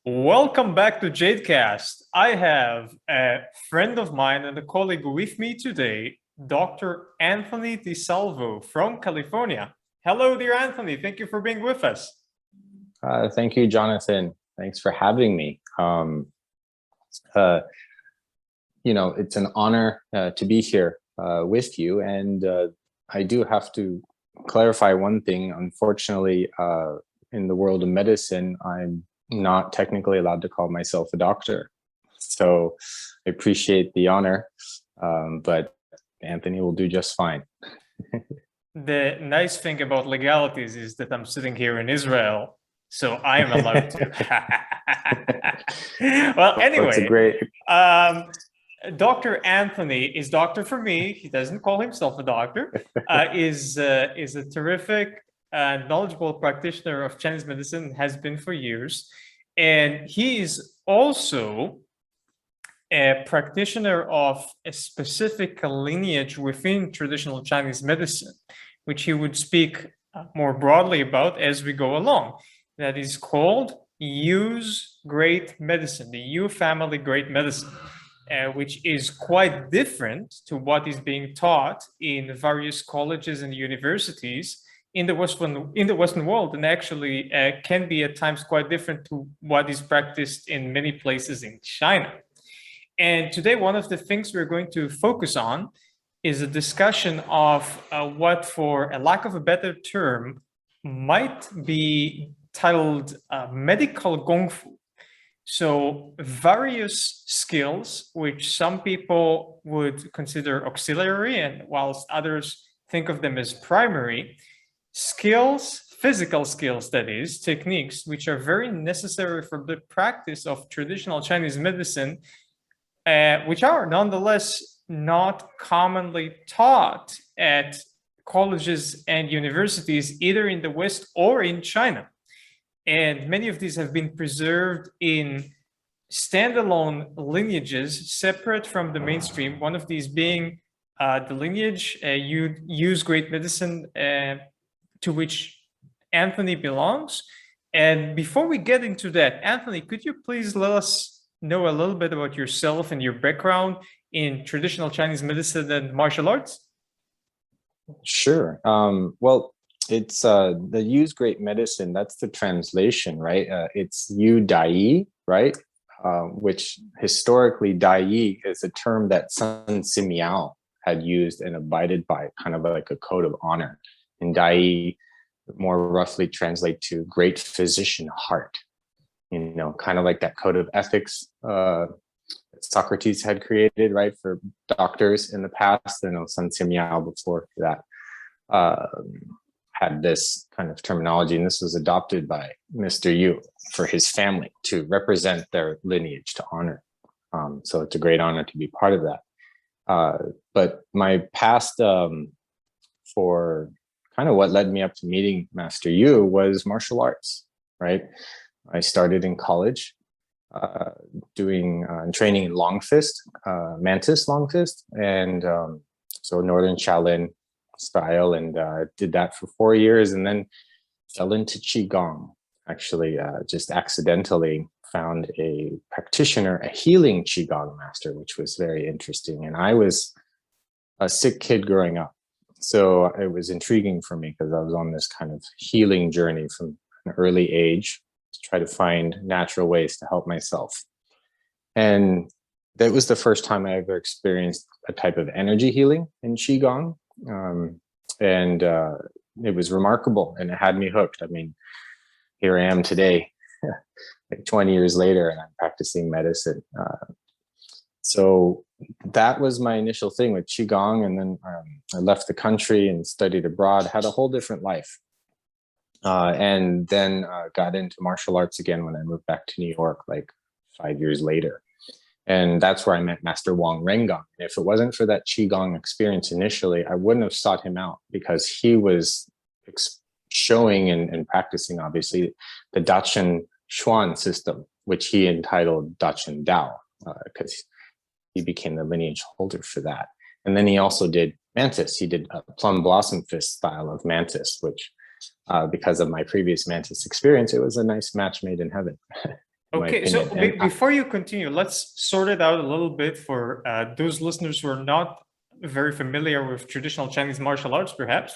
Welcome back to JadeCast. I have a friend of mine and a colleague with me today, Dr. Anthony DiSalvo from California. Hello, dear Anthony. Thank you for being with us. Thank you, Jonathan. Thanks for having me. Uh, it's an honor to be here with you. And I do have to clarify one thing. Unfortunately, in the world of medicine, I'm not technically allowed to call myself a doctor. So I appreciate the honor, but Anthony will do just fine. The nice thing about legalities is that I'm sitting here in Israel, so I am allowed to. Well, anyway, Dr. Anthony is doctor for me. He doesn't call himself a doctor. Is a terrific knowledgeable practitioner of Chinese medicine, has been for years. And he is also a practitioner of a specific lineage within traditional Chinese medicine, which he would speak more broadly about as we go along. That is called Yu's Great Medicine, the Yu family Great Medicine, which is quite different to what is being taught in various colleges and universities in the Western world, and actually can be at times quite different to what is practiced in many places in China. And today, one of the things we're going to focus on is a discussion of what, for a lack of a better term, might be titled medical Gongfu. So various skills, which some people would consider auxiliary, and whilst others think of them as primary, skills, physical skills, that is, techniques, which are very necessary for the practice of traditional Chinese medicine, which are nonetheless not commonly taught at colleges and universities, either in the West or in China. And many of these have been preserved in standalone lineages separate from the mainstream, one of these being the lineage Yu's Great Medicine, to which Anthony belongs. And before we get into that, Anthony, could you please let us know a little bit about yourself and your background in traditional Chinese medicine and martial arts? Sure. Well, it's the Yu's Great Medicine. That's the translation, right? It's Yu Dai, right? Which historically Dai is a term that Sun Simiao had used and abided by, kind of like a code of honor. And Dai more roughly translate to great physician heart, kind of like that code of ethics Socrates had created, right, for doctors in the past. Sun Simiao before that had this kind of terminology, and this was adopted by Mr. Yu for his family to represent their lineage, to honor. So it's a great honor to be part of that. But my past for kind of what led me up to meeting Master Yu was martial arts, right? I started in college doing training in long fist, mantis long fist, and so Northern Shaolin style, and did that for 4 years, and then fell into Qigong. Actually, just accidentally found a practitioner, a healing Qigong master, which was very interesting. And I was a sick kid growing up, so it was intriguing for me because I was on this kind of healing journey from an early age to try to find natural ways to help myself. And that was the first time I ever experienced a type of energy healing in Qigong. And it was remarkable, and it had me hooked. I mean, here I am today, like 20 years later, and I'm practicing medicine. So that was my initial thing with Qigong. And then I left the country and studied abroad, had a whole different life. And then got into martial arts again when I moved back to New York, like 5 years later. And that's where I met Master Wang Rengang. If it wasn't for that Qigong experience initially, I wouldn't have sought him out, because he was showing and practicing, obviously, the Dachen Xuan system, which he entitled Dachen Dao, because he became the lineage holder for that. And then he also did Mantis. He did a plum blossom fist style of Mantis, which because of my previous Mantis experience, it was a nice match made in heaven. in my Okay, so opinion. And before you continue, let's sort it out a little bit for those listeners who are not very familiar with traditional Chinese martial arts, perhaps.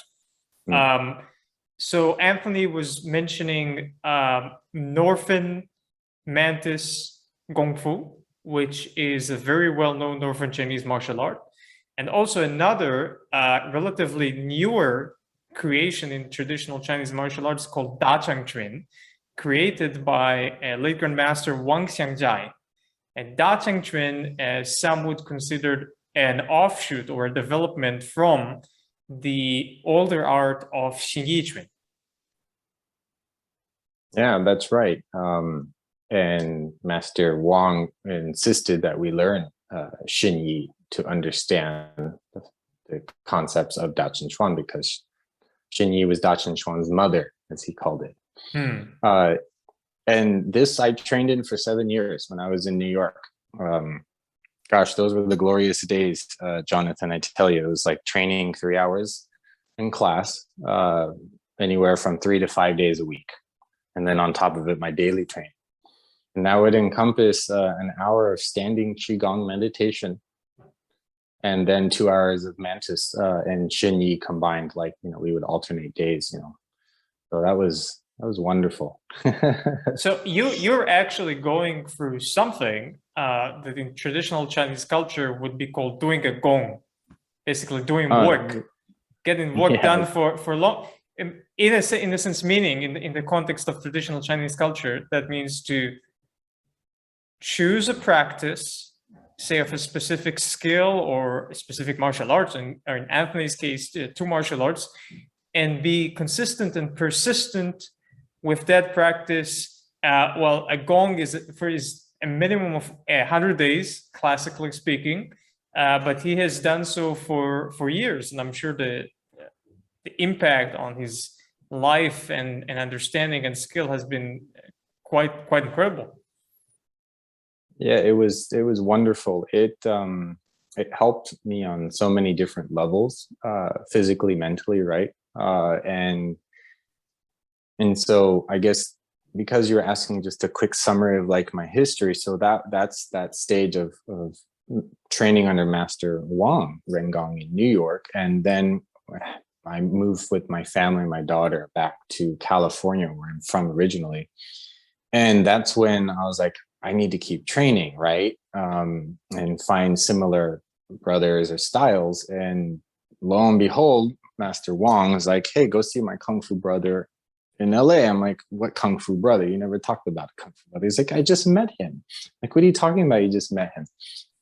So Anthony was mentioning Northern Mantis Gongfu, which is a very well-known Northern Chinese martial art, and also another relatively newer creation in traditional Chinese martial arts called Dachang, created by late Grandmaster Wang Xiangjai. And Dachang, as some would consider an offshoot or a development from the older art of Xinyi. yeah, that's right. And Master Wang insisted that we learn Xinyi to understand the concepts of Dacheng Chuan, because Xinyi was Dacheng Chuan's mother, as he called it. And this I trained in for 7 years when I was in New York. Gosh, those were the glorious days, Jonathan. I tell you, it was like training 3 hours in class, anywhere from 3 to 5 days a week. And then on top of it, my daily training. And that would encompass an hour of standing Qigong meditation, and then 2 hours of Mantis and Xinyi combined. Like, we would alternate days, So that was wonderful. So you're actually going through something that in traditional Chinese culture would be called doing a gong, basically doing work, getting work done for long. In a sense, meaning in the context of traditional Chinese culture, that means to choose a practice, say of a specific skill or a specific martial arts, or in Anthony's case, 2 martial arts, and be consistent and persistent with that practice. Well, a gong is a minimum of 100 days, classically speaking, but he has done so for years, and I'm sure the impact on his life and understanding and skill has been quite incredible. Yeah, it was wonderful. It helped me on so many different levels, physically, mentally, right? And so I guess because you're asking just a quick summary of like my history, so that's that stage of training under Master Wang Rengong in New York, and then I moved with my family, my daughter, back to California, where I'm from originally, and that's when I was like, I need to keep training, right? And find similar brothers or styles. And lo and behold, Master Wang was like, hey, go see my Kung Fu brother in LA. I'm like, what Kung Fu brother? You never talked about a Kung Fu brother. He's like, I just met him. Like, what are you talking about? You just met him.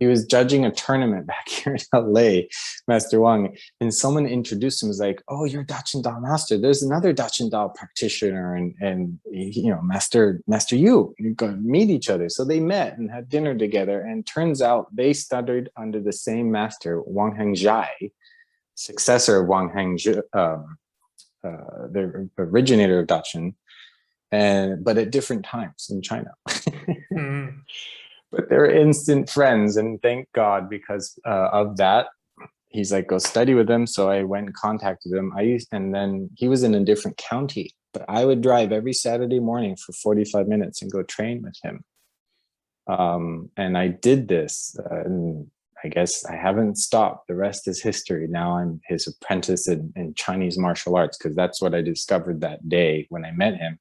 He was judging a tournament back here in LA, Master Wang. And someone introduced him, was like, oh, you're Dacheng Dao master. There's another Dacheng Dao practitioner, and Master Yu. You go meet each other. So they met and had dinner together. And turns out they studied under the same master, Wang Hengzhai, successor of Wang Hengzhai, the originator of Dacheng, but at different times in China. But they're instant friends, and thank God, because of that. He's like, go study with him. So I went and contacted him. And then he was in a different county, but I would drive every Saturday morning for 45 minutes and go train with him. And I did this, and I guess I haven't stopped. The rest is history. Now I'm his apprentice in Chinese martial arts, because that's what I discovered that day when I met him.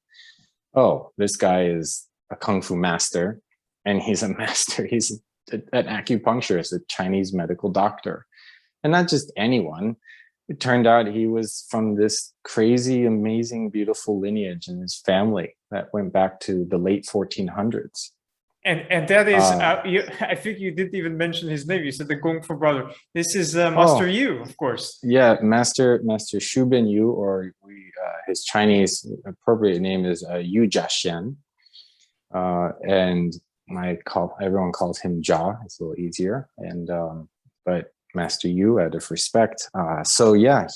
Oh, this guy is a Kung Fu master, and he's a master. He's an acupuncturist, a Chinese medical doctor, and not just anyone. It turned out he was from this crazy, amazing, beautiful lineage in his family that went back to the late 1400s. And that is, I think you didn't even mention his name. You said the Gongfu brother. This is Master Yu, of course. Yeah, Master Shubin Yu, or his Chinese appropriate name is Yu Jiaxian. And everyone calls him Jia. It's a little easier. And but Master Yu, out of respect. So yeah,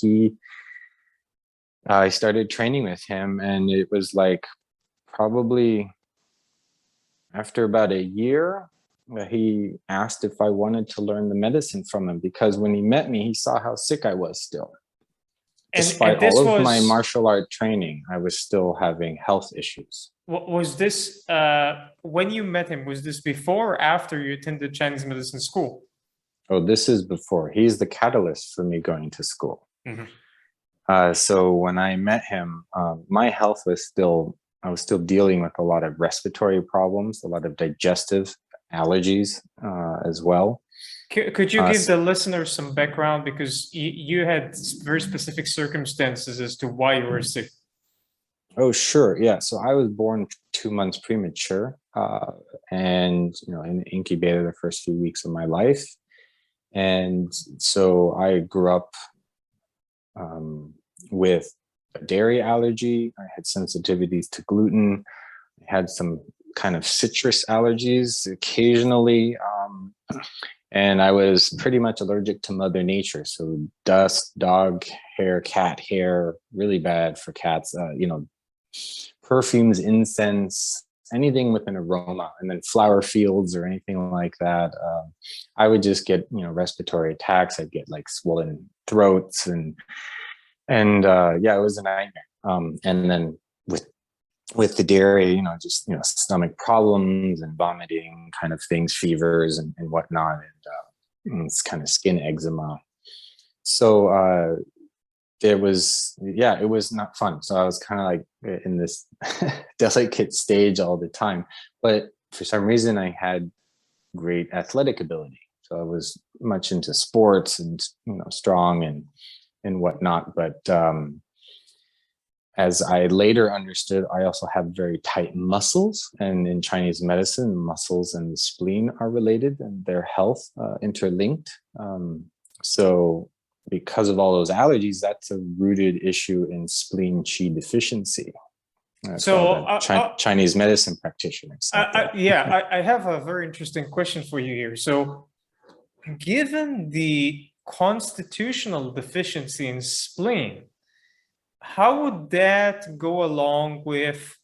I started training with him, and it was like probably after about a year, he asked if I wanted to learn the medicine from him, because when he met me, he saw how sick I was still. despite this all of my was, martial art training, I was still having health issues. was this, when you met him, was this before or after you attended Chinese medicine school? Oh, this is before. He's the catalyst for me going to school. Mm-hmm. So when I met him, my health was still, I was still dealing with a lot of respiratory problems, a lot of digestive allergies as well. Could you give the listeners some background, because you had very specific circumstances as to why you were sick? Oh, sure. Yeah. So I was born 2 months premature and, in the incubator the first few weeks of my life. And so I grew up with a dairy allergy. I had sensitivities to gluten. I had some kind of citrus allergies occasionally. And I was pretty much allergic to Mother Nature. So dust, dog hair, cat hair, really bad for cats, perfumes, incense, anything with an aroma, and then flower fields or anything like that. I would just get, respiratory attacks. I'd get like swollen throats and yeah, it was a nightmare. And then with the dairy, stomach problems and vomiting kind of things, fevers and whatnot, and it's kind of skin eczema. So it was not fun. So I was kind of like in this delicate stage all the time. But for some reason, I had great athletic ability. So I was much into sports and strong and whatnot. But as I later understood, I also have very tight muscles, and in Chinese medicine, muscles and the spleen are related and their health interlinked. So because of all those allergies, that's a rooted issue in spleen qi deficiency. Chinese medicine practitioners. I have a very interesting question for you here. So given the constitutional deficiency in spleen, how would that go along with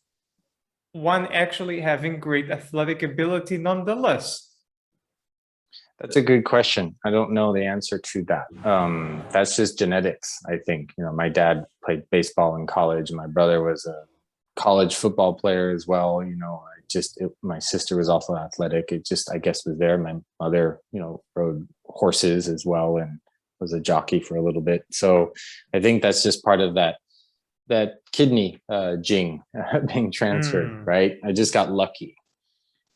one actually having great athletic ability nonetheless? That's a good question. I don't know the answer to that. That's just genetics, I think. My dad played baseball in college. My brother was a college football player as well. My sister was also athletic. It just, I guess, was there. My mother, rode horses as well and was a jockey for a little bit. So I think that's just part of that kidney gene being transferred, right? I just got lucky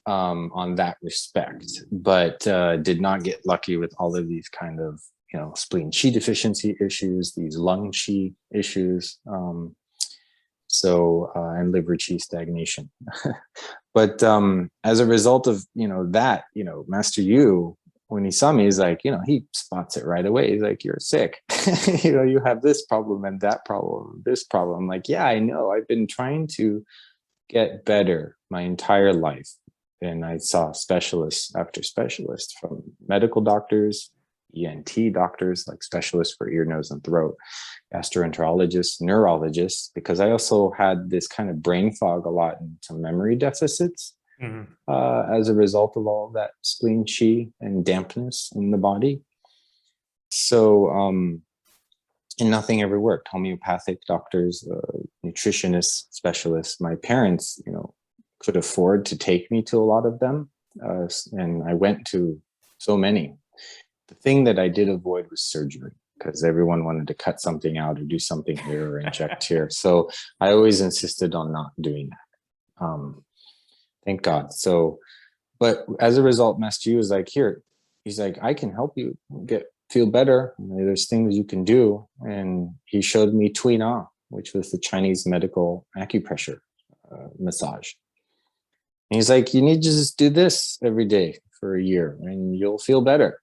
on that respect, but did not get lucky with all of these kind of, spleen qi deficiency issues, these lung qi issues, and liver qi stagnation. But as a result of, that, Master Yu, when he saw me, he's like, he spots it right away. He's like, you're sick. You have this problem and that problem, this problem. I'm like, yeah, I know. I've been trying to get better my entire life. And I saw specialists after specialists, from medical doctors, ENT doctors, like specialists for ear, nose, and throat, gastroenterologists, neurologists, because I also had this kind of brain fog a lot and some memory deficits. As a result of all of that spleen qi and dampness in the body. So, and nothing ever worked. Homeopathic doctors, nutritionists, specialists. My parents, could afford to take me to a lot of them. And I went to so many. The thing that I did avoid was surgery, because everyone wanted to cut something out or do something here or inject here. So I always insisted on not doing that. Thank God. So, but as a result, Master Yu was like, here, he's like, I can help you feel better. There's things you can do. And he showed me Tuina, which was the Chinese medical acupressure massage. And he's like, you need to just do this every day for a year and you'll feel better.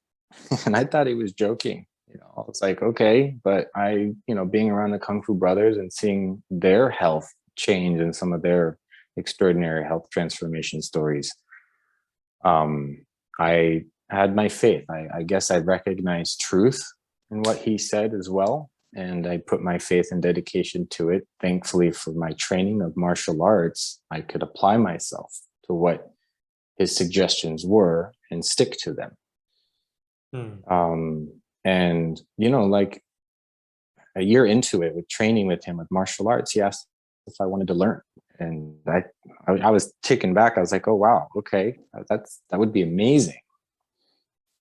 And I thought he was joking. I was like, okay, but being around the Kung Fu brothers and seeing their health change and some of their extraordinary health transformation stories, I had my faith. I guess I recognized truth in what he said as well. And I put my faith and dedication to it. Thankfully, for my training of martial arts, I could apply myself to what his suggestions were and stick to them. And, like a year into it with training with him with martial arts, he asked if I wanted to learn. And I was taken back. I was like, oh, wow, okay, that would be amazing.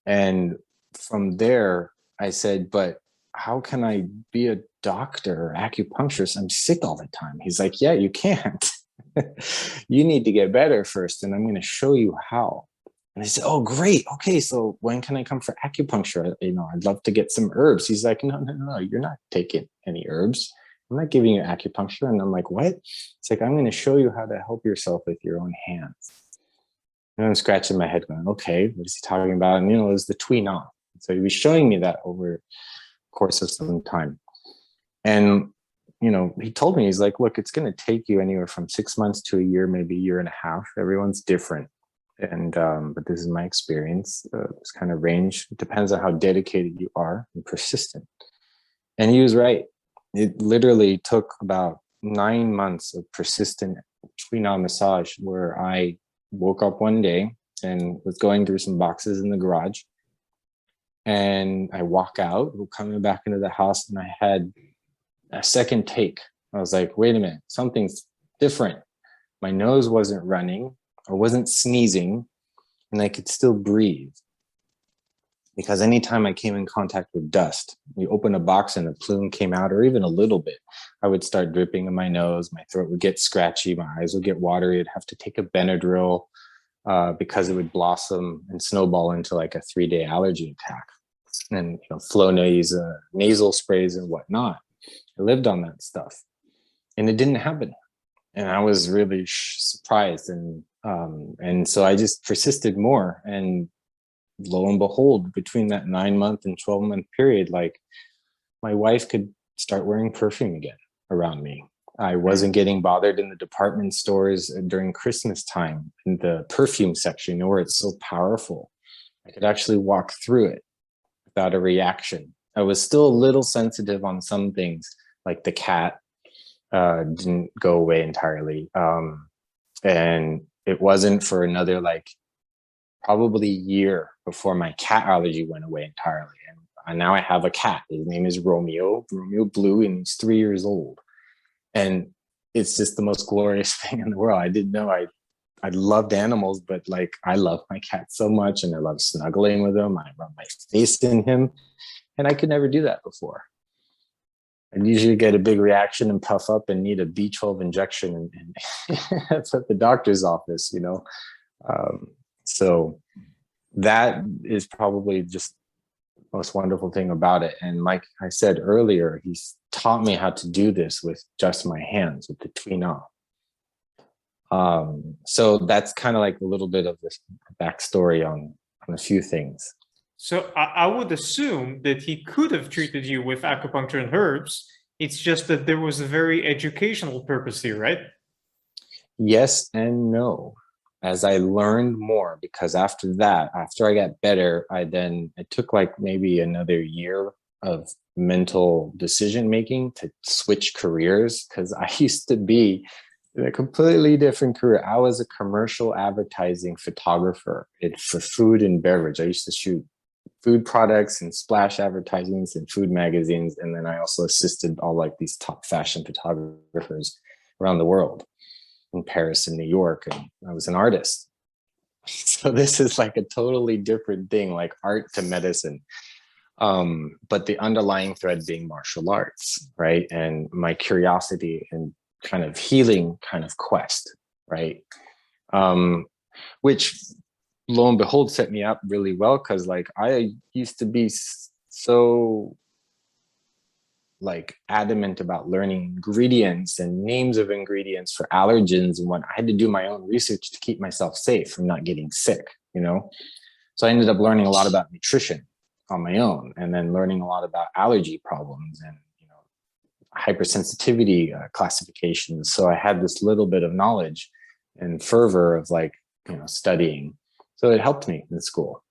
And from there, I said, but how can I be a doctor or acupuncturist? I'm sick all the time. He's like, yeah, you can't. You need to get better first, and I'm going to show you how. And I said, oh, great. Okay, so when can I come for acupuncture? I'd love to get some herbs. He's like, no, you're not taking any herbs. I'm not giving you acupuncture. And I'm like, what? It's like, I'm going to show you how to help yourself with your own hands. And I'm scratching my head going, okay, what is he talking about? And, it was the Tuina. So he was showing me that over the course of some time. And, he told me, he's like, look, it's going to take you anywhere from 6 months to a year, maybe a year and a half. Everyone's different. And, but this is my experience. This kind of range. It depends on how dedicated you are and persistent. And he was right. It literally took about 9 months of persistent Tuina massage where I woke up one day and was going through some boxes in the garage. And I walk out, coming back into the house, and I had a second take. I was like, wait a minute, something's different. My nose wasn't running. I wasn't sneezing, and I could still breathe. Because anytime I came in contact with dust, you open a box and a plume came out, or even a little bit, I would start dripping in my nose. My throat would get scratchy. My eyes would get watery. I'd have to take a Benadryl because it would blossom and snowball into like a 3-day allergy attack. And Flonase, nasal sprays and whatnot. I lived on that stuff, and it didn't happen. And I was really surprised. And so I just persisted more. And lo and behold, between that 9-month and 12-month period, like my wife could start wearing perfume again around me. I wasn't getting bothered in the department stores during Christmas time in the perfume section, where it's so powerful. I could actually walk through it without a reaction. I was still a little sensitive on some things, like the cat didn't go away entirely. And it wasn't for another probably year before my cat allergy went away entirely. And now I have a cat. His name is Romeo Blue, and he's 3 years old. And it's just the most glorious thing in the world. I didn't know I loved animals, but I love my cat so much, and I love snuggling with him. I rub my face in him, and I could never do that before. I'd usually get a big reaction and puff up and need a B12 injection, and that's at the doctor's office, So that is probably just the most wonderful thing about it. And like I said earlier, he's taught me how to do this with just my hands, with the Tuina. So that's kind of like a little bit of this backstory on a few things. So I would assume that he could have treated you with acupuncture and herbs. It's just that there was a very educational purpose here, right? Yes and no. As I learned more, because after I got better, it took maybe another year of mental decision making to switch careers, because I used to be in a completely different career. I was a commercial advertising photographer for food and beverage. I used to shoot food products and splash advertisements and food magazines. And then I also assisted all these top fashion photographers around the world, in Paris and New York. And I was an artist. So this is a totally different thing, like art to medicine. But the underlying thread being martial arts, right? And my curiosity and kind of healing kind of quest, right? Which lo and behold set me up really well, because I used to be so adamant about learning ingredients and names of ingredients for allergens, and when I had to do my own research to keep myself safe from not getting sick, So I ended up learning a lot about nutrition on my own, and then learning a lot about allergy problems and hypersensitivity classifications. So I had this little bit of knowledge and fervor of studying. So it helped me in school,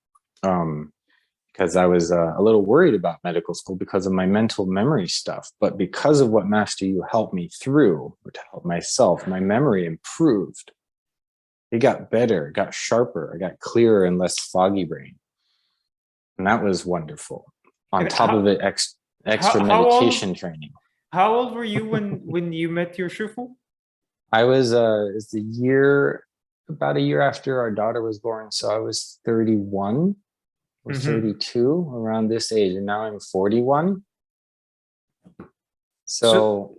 because I was a little worried about medical school because of my mental memory stuff. But because of what Master Yu helped me through, or to help myself, my memory improved. It got better, it got sharper, I got clearer and less foggy brain. And that was wonderful. On top of it, extra How meditation old? training. How old were you when you met your Shifu? I was it's a year, about a year after our daughter was born, so I was 31 or Mm-hmm. 32 around this age, and now I'm 41. So So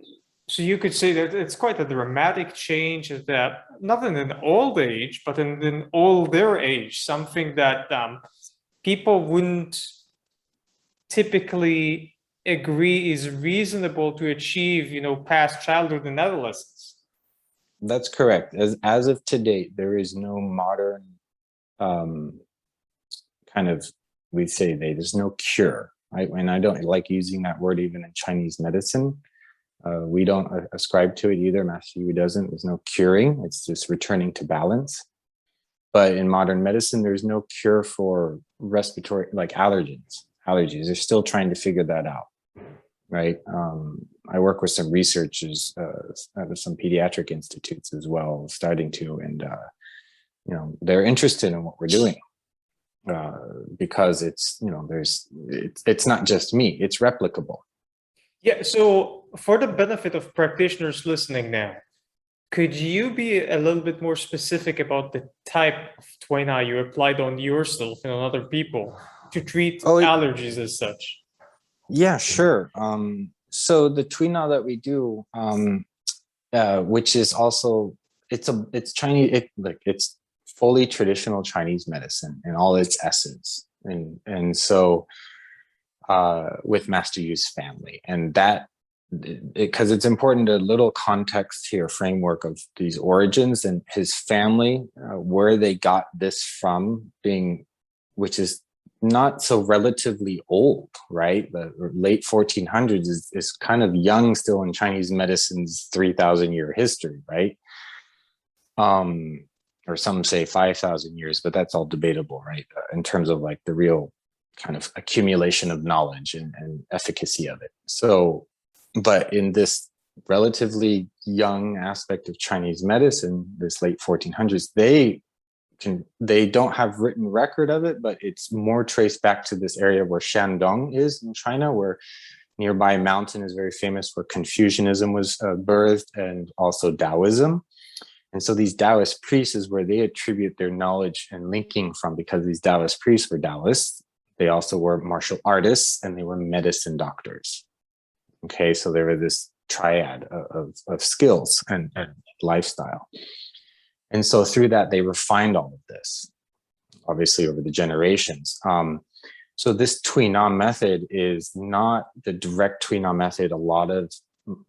so you could say that it's quite a dramatic change, is that not in an old age, but in an older age, something that people wouldn't typically agree is reasonable to achieve, past childhood and adolescence. that's correct. As of today, there is no modern um, kind of, we say there's no cure, right? And I don't like using that word even in Chinese medicine. We don't ascribe to it either. Master Yu doesn't. There's no curing. It's just returning to balance. But in modern medicine, there's no cure for respiratory, like allergies. They're still trying to figure that out, right? I work with some researchers at some pediatric institutes as well, starting to, and they're interested in what we're doing because it's not just me; it's replicable. Yeah, so for the benefit of practitioners listening now, could you be a little bit more specific about the type of Tuina you applied on yourself and on other people to treat Oh, allergies as such? yeah, sure. So the Tuina that we do, which is also it's Chinese, it's fully traditional Chinese medicine in all its essence, and so with Master Yu's family, and that because it's important, a little context here, framework of these origins and his family, where they got this from, which is not so relatively old, right? The late 1400s is kind of young still in Chinese medicine's 3,000-year history, right? Or some say 5,000 years, but that's all debatable, right? In terms of like the real kind of accumulation of knowledge and efficacy of it. So, but in this relatively young aspect of Chinese medicine, this late 1400s, they don't have written record of it, but it's more traced back to this area where Shandong is in China, where nearby mountain is very famous, where Confucianism was birthed, and also Taoism. And so these Taoist priests is where they attribute their knowledge and linking from, because these Taoist priests were Taoists. They also were martial artists, and they were medicine doctors. Okay, so there were this triad of skills and lifestyle. And so through that, they refined all of this, obviously over the generations. So this Tuina method is not the direct Tuina method a lot of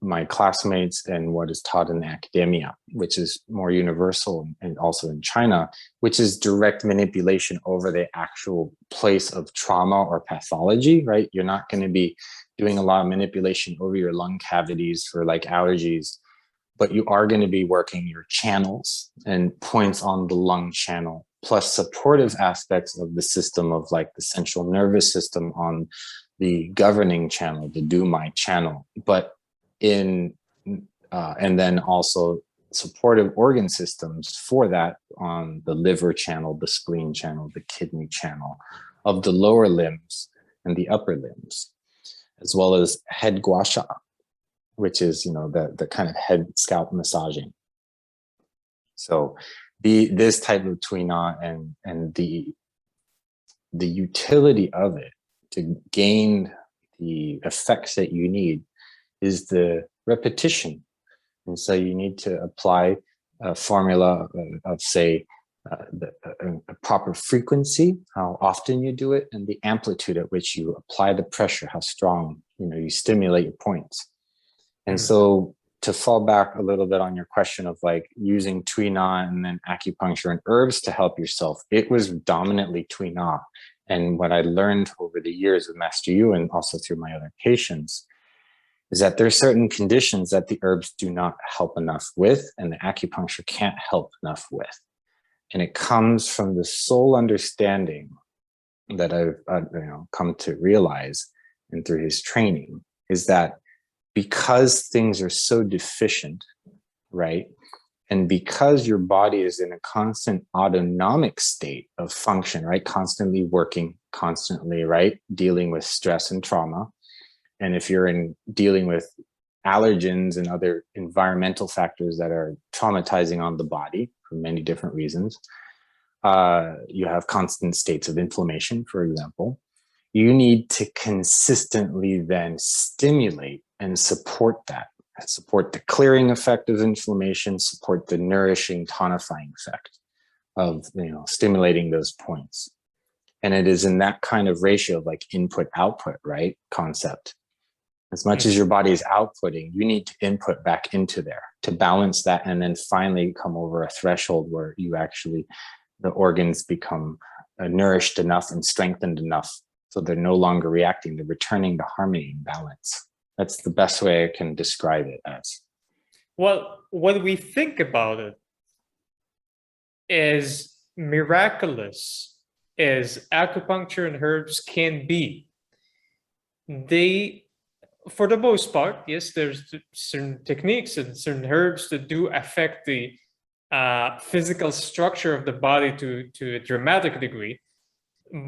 my classmates and what is taught in academia, which is more universal and also in China, which is direct manipulation over the actual place of trauma or pathology, right? You're not going to be doing a lot of manipulation over your lung cavities for like allergies, but you are going to be working your channels and points on the lung channel, plus supportive aspects of the system of like the central nervous system on the governing channel, the Dumai channel, but and then also supportive organ systems for that on the liver channel, the spleen channel, the kidney channel of the lower limbs and the upper limbs, as well as head gua sha, which is, the kind of head scalp massaging. So this type of Tuina and the utility of it to gain the effects that you need is the repetition. And so you need to apply a formula of say, a proper frequency, how often you do it, and the amplitude at which you apply the pressure, how strong, you stimulate your points. And so to fall back a little bit on your question of like using Tuina and then acupuncture and herbs to help yourself, it was dominantly Tuina. And what I learned over the years with Master Yu and also through my other patients is that there are certain conditions that the herbs do not help enough with, and the acupuncture can't help enough with. And it comes from the sole understanding that I've come to realize, and through his training, is that because things are so deficient, right? And because your body is in a constant autonomic state of function, right? Constantly working, constantly, right? Dealing with stress and trauma. And if you're dealing with allergens and other environmental factors that are traumatizing on the body for many different reasons, you have constant states of inflammation, for example. You need to consistently then stimulate and support that, support the clearing effect of inflammation, support the nourishing, tonifying effect of, stimulating those points. And it is in that kind of ratio of like input output, right? Concept. As much as your body is outputting, you need to input back into there to balance that, and then finally come over a threshold where the organs become nourished enough and strengthened enough so they're no longer reacting, they're returning to harmony and balance. That's the best way I can describe it as. Well, when we think about it, as miraculous as acupuncture and herbs can be, they, for the most part, yes, there's certain techniques and certain herbs that do affect the physical structure of the body to a dramatic degree,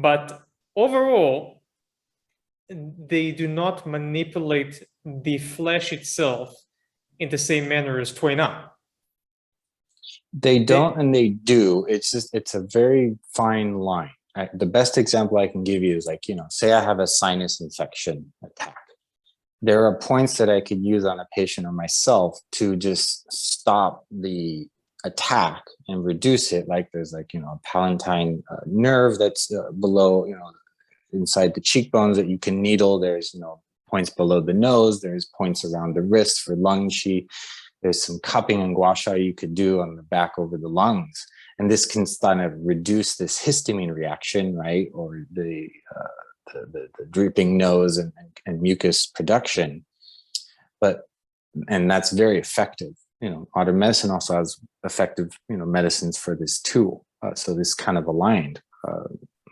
but overall, they do not manipulate the flesh itself in the same manner as Tuina. They don't, and they do. It's a very fine line. The best example I can give you is like, say I have a sinus infection attack. There are points that I could use on a patient or myself to just stop the attack and reduce it. Like there's like, a palatine nerve that's below, inside the cheekbones that you can needle. There's, points below the nose. There's points around the wrist for lung qi. There's some cupping and gua sha you could do on the back over the lungs. And this can kind of reduce this histamine reaction, right? Or the drooping nose and mucus production. And that's very effective. Modern medicine also has effective, medicines for this too. So this kind of aligned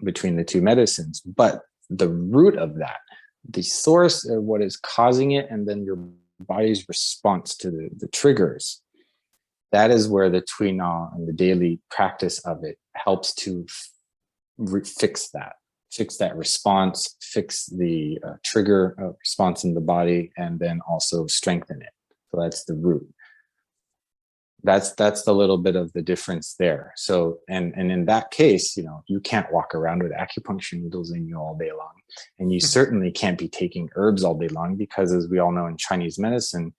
between the two medicines. But the root of that, the source of what is causing it, and then your body's response to the triggers, that is where the Tuina and the daily practice of it helps to fix that response, fix the trigger response in the body, and then also strengthen it. So that's the root. That's the little bit of the difference there. So, and in that case, you can't walk around with acupuncture needles in you all day long. And you certainly can't be taking herbs all day long, because as we all know in Chinese medicine,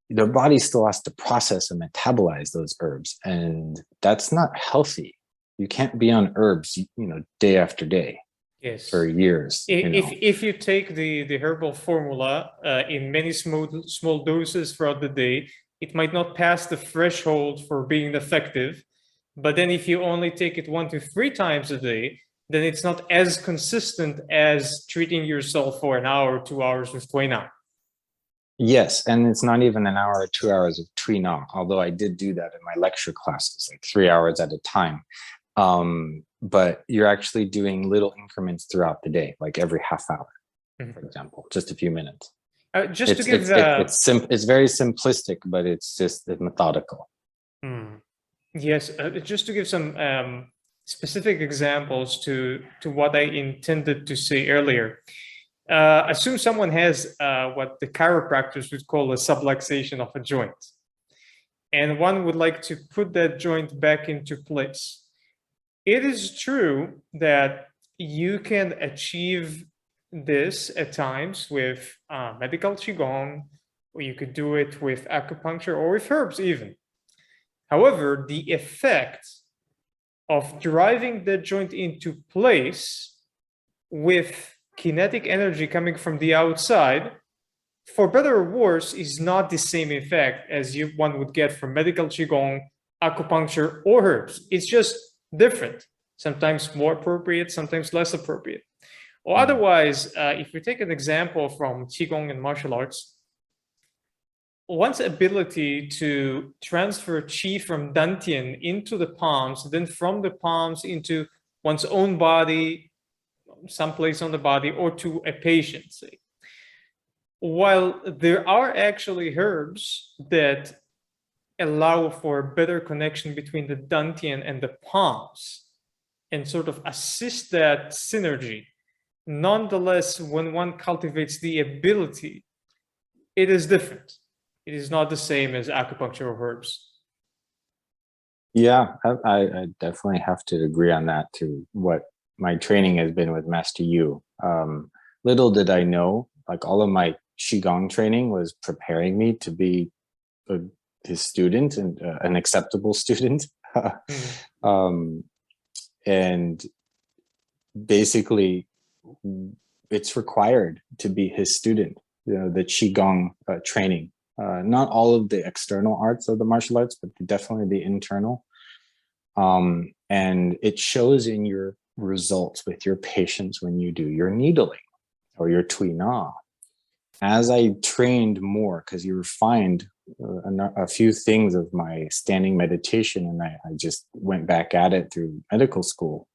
the body still has to process and metabolize those herbs. And that's not healthy. You can't be on herbs, day after day. Yes. For years. If you take the herbal formula in many small doses throughout the day, it might not pass the threshold for being effective. But then if you only take it 1 to 3 times a day, then it's not as consistent as treating yourself for an hour or 2 hours with Tuina. Yes, and it's not even an hour or 2 hours of Tuina, although I did do that in my lecture classes, like 3 hours at a time. But you're actually doing little increments throughout the day, like every half hour, for example, just a few minutes. It's very simplistic, but it's just methodical. Yes, just to give some specific examples to what I intended to say earlier. Assume someone has what the chiropractors would call a subluxation of a joint, and one would like to put that joint back into place. It is true that you can achieve this at times with medical Qigong, or you could do it with acupuncture or with herbs even. However, the effect of driving the joint into place with kinetic energy coming from the outside, for better or worse, is not the same effect as one would get from medical Qigong, acupuncture, or herbs. It's just different, sometimes more appropriate, sometimes less appropriate. Or otherwise, if we take an example from Qigong and martial arts, one's ability to transfer Qi from Dantian into the palms, then from the palms into one's own body, someplace on the body, or to a patient, say. While there are actually herbs that allow for better connection between the Dantian and the palms and sort of assist that synergy, Nonetheless, when one cultivates the ability, it is different. It is not the same as acupuncture or herbs. Yeah, I definitely have to agree on that too. What my training has been with Master Yu. Little did I know, like all of my Qigong training was preparing me to be his student and an acceptable student. And basically, it's required to be his student. You know, the Qigong training. Not all of the external arts of the martial arts, but definitely the internal. And it shows in your results with your patients when you do your needling or your Tuina. As I trained more, because you refined a few things of my standing meditation, and I just went back at it through medical school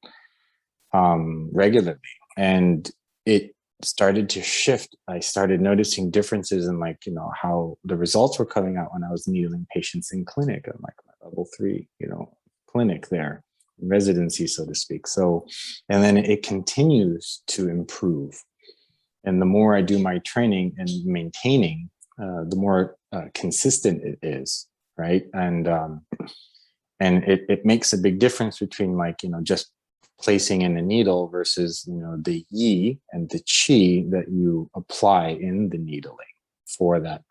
regularly, and it started to shift. I started noticing differences in, like, you know, how the results were coming out when I was needling patients in clinic, and like my level 3, you know, clinic there, residency, so to speak. So, and then it continues to improve. And the more I do my training and maintaining, the more consistent it is, right? And it makes a big difference between, like, you know, just placing in a needle versus, you know, the yi and the qi that you apply in the needling for that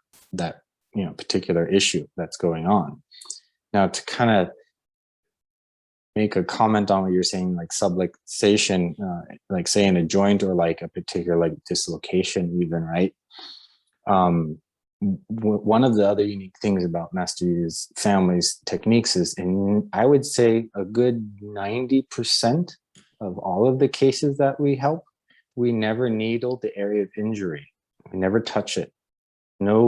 you know, particular issue that's going on. Now, to kind of make a comment on what you're saying, like subluxation, like say in a joint or like a particular like dislocation even, right? One of the other unique things about Master Yu's family's techniques is, in, I would say, a good 90% of all of the cases that we help, we never needle the area of injury. We never touch it. No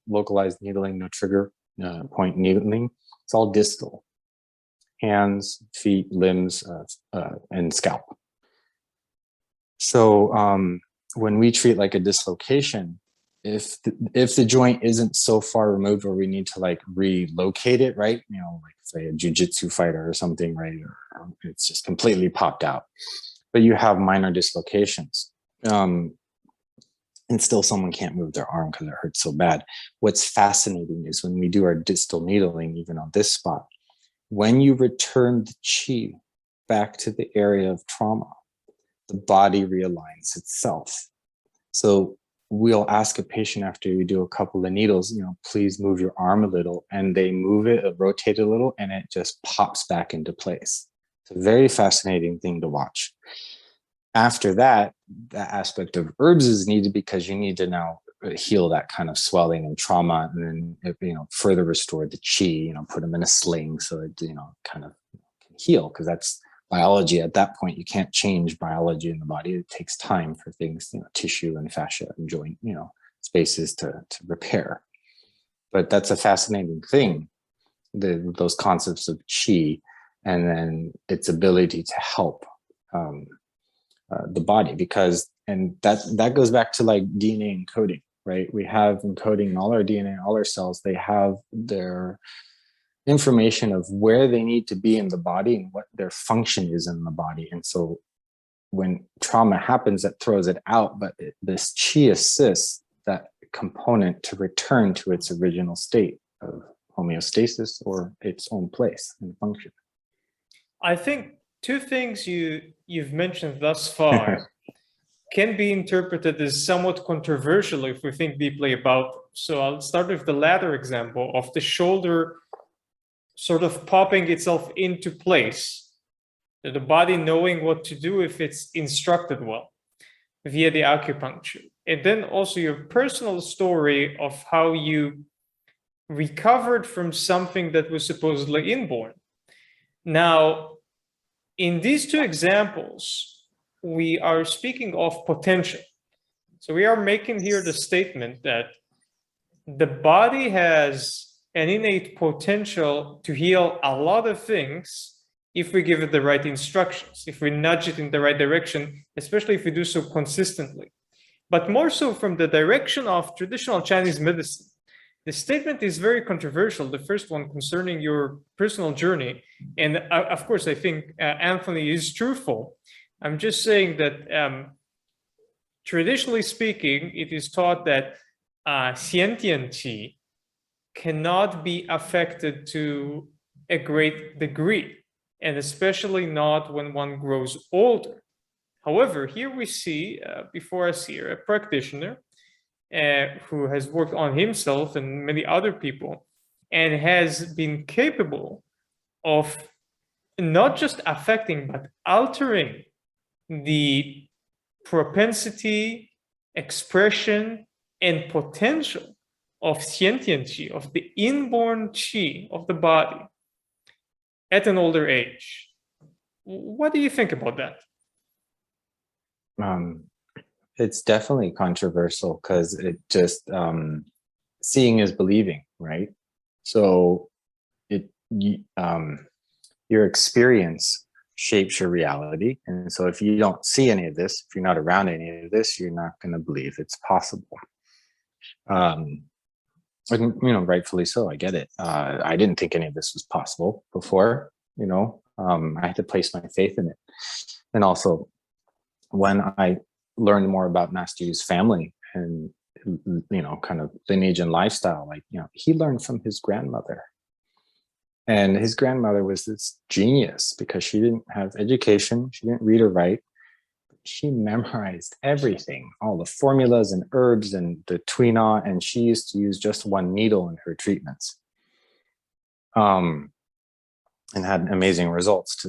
localized needling, no trigger point needling. It's all distal. Hands, feet, limbs, and scalp. So when we treat like a dislocation, if the joint isn't so far removed where we need to like relocate it, right? You know, like say a jiu-jitsu fighter or something, right? Or it's just completely popped out, but you have minor dislocations. And still someone can't move their arm because it hurts so bad. What's fascinating is when we do our distal needling, even on this spot, when you return the qi back to the area of trauma, the body realigns itself. So we'll ask a patient after you do a couple of needles, you know, please move your arm a little, and they move it, rotate a little, and it just pops back into place. It's a very fascinating thing to watch. After that, that aspect of herbs is needed because you need to now heal that kind of swelling and trauma, and then, you know, further restore the qi, you know, put them in a sling so it, you know, kind of can heal, because that's biology. At that point, you can't change biology in the body. It takes time for things, you know, tissue and fascia and joint, you know, spaces to repair. But that's a fascinating thing, those concepts of qi, and then its ability to help the body, because, and that goes back to like DNA encoding, right? We have encoding in all our DNA, all our cells. They have their information of where they need to be in the body and what their function is in the body. And so when trauma happens, that throws it out, but this qi assists that component to return to its original state of homeostasis or its own place and function. I think two things you've mentioned thus far can be interpreted as somewhat controversial if we think deeply about them. So I'll start with the latter example of the shoulder sort of popping itself into place, the body knowing what to do if it's instructed well via the acupuncture. And then also your personal story of how you recovered from something that was supposedly inborn. Now, in these two examples, we are speaking of potential. So we are making here the statement that the body has an innate potential to heal a lot of things if we give it the right instructions, if we nudge it in the right direction, especially if we do so consistently. But more so from the direction of traditional Chinese medicine. The statement is very controversial, the first one concerning your personal journey. And of course, I think Anthony is truthful, I'm just saying that traditionally speaking, it is taught that Xiantian Qi cannot be affected to a great degree, and especially not when one grows older. However, here we see before us here a practitioner who has worked on himself and many other people and has been capable of not just affecting but altering the propensity, expression, and potential of Xiantian Qi, of the inborn Qi of the body at an older age. What do you think about that? It's definitely controversial because it just seeing is believing, right? So your experience shapes your reality, and so if you don't see any of this, if you're not around any of this, you're not going to believe it's possible. And, rightfully so. I get it. I didn't think any of this was possible before. I had to place my faith in it, and also when I learned more about Master Yu's family and kind of lineage and lifestyle, he learned from his grandmother. And his grandmother was this genius because she didn't have education. She didn't read or write. She memorized everything, all the formulas and herbs and the Tuina, and she used to use just one needle in her treatments. And had amazing results.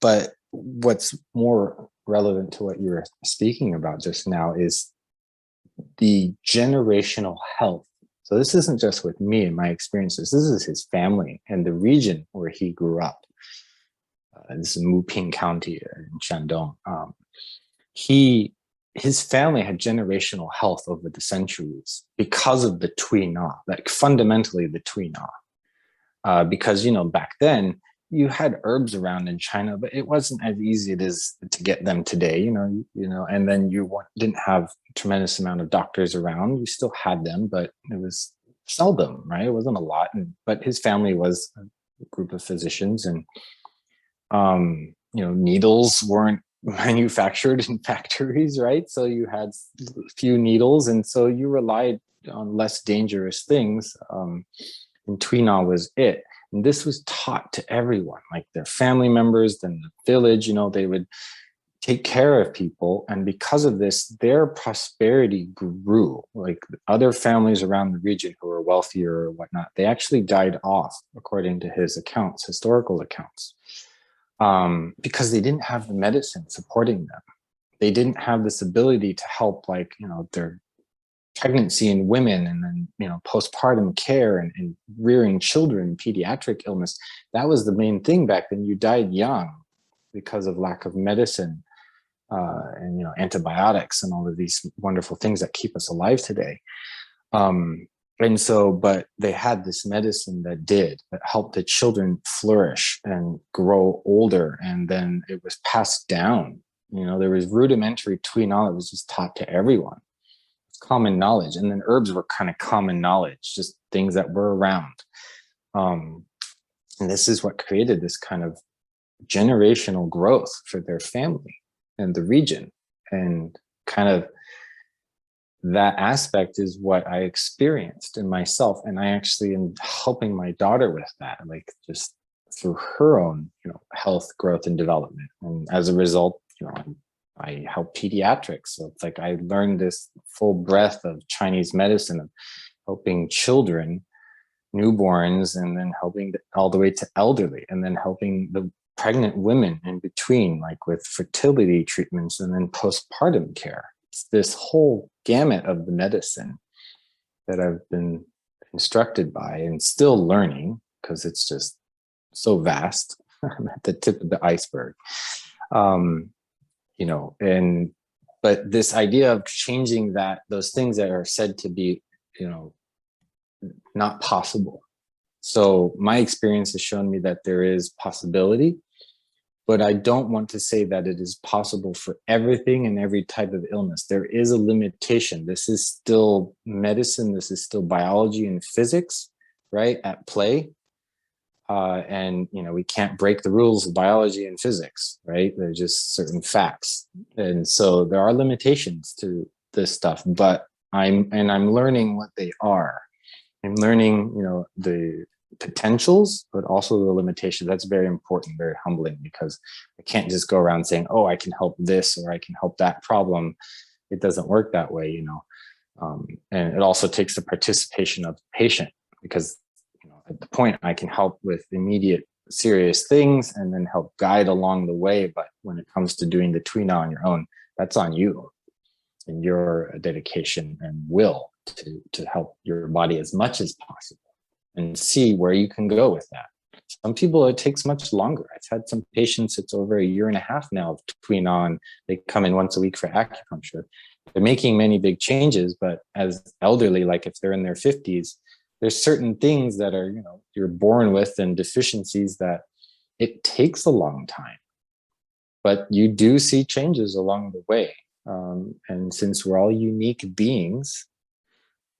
But what's more relevant to what you were speaking about just now is the generational health. So this isn't just with me and my experiences. This is his family and the region where he grew up. This is Muping County in Shandong. His family had generational health over the centuries because of the Tuina, like fundamentally the Tuina. Because back then you had herbs around in China, but it wasn't as easy as it is to get them today. And then you didn't have a tremendous amount of doctors around. You still had them, but it was seldom, right? It wasn't a lot. But his family was a group of physicians, and needles weren't manufactured in factories, right? So you had a few needles, and so you relied on less dangerous things. And Tuina was it. And this was taught to everyone, like their family members, then the village, they would take care of people. And because of this, their prosperity grew. Like other families around the region who were wealthier or whatnot, they actually died off, according to his accounts, historical accounts, because they didn't have the medicine supporting them. They didn't have this ability to help, their pregnancy in women, and then postpartum care and rearing children, pediatric illness. That was the main thing back then. You died young because of lack of medicine and antibiotics and all of these wonderful things that keep us alive today. But they had this medicine that helped the children flourish and grow older, and then it was passed down. There was rudimentary Tuina that was just taught to everyone. Common knowledge, and then herbs were kind of common knowledge, just things that were around, and this is what created this kind of generational growth for their family and the region. And kind of that aspect is what I experienced in myself, and I actually am helping my daughter with that, just through her own health, growth, and development. And as a result, I help pediatrics. So it's like I learned this full breadth of Chinese medicine, of helping children, newborns, and then helping all the way to elderly, and then helping the pregnant women in between, with fertility treatments and then postpartum care. It's this whole gamut of the medicine that I've been instructed by and still learning, because it's just so vast. I'm at the tip of the iceberg. But this idea of changing those things that are said to be, not possible. So my experience has shown me that there is possibility, but I don't want to say that it is possible for everything and every type of illness. There is a limitation. This is still medicine. This is still biology and physics, right, at play. And we can't break the rules of biology and physics, right? They're just certain facts, and so there are limitations to this stuff. But I'm learning what they are. I'm learning, the potentials, but also the limitations. That's very important, very humbling, because I can't just go around saying, "Oh, I can help this or I can help that problem." It doesn't work that way, and it also takes the participation of the patient, because at the point I can help with immediate serious things and then help guide along the way. But when it comes to doing the Tuina on your own, that's on you and your dedication and will to help your body as much as possible and see where you can go with that. Some people, it takes much longer. I've had some patients, it's over 1.5 years now of Tuina on. They come in once a week for acupuncture. They're making many big changes, but as elderly, like if they're in their 50s, there's certain things that are, you're born with, and deficiencies that it takes a long time. But you do see changes along the way. And since we're all unique beings,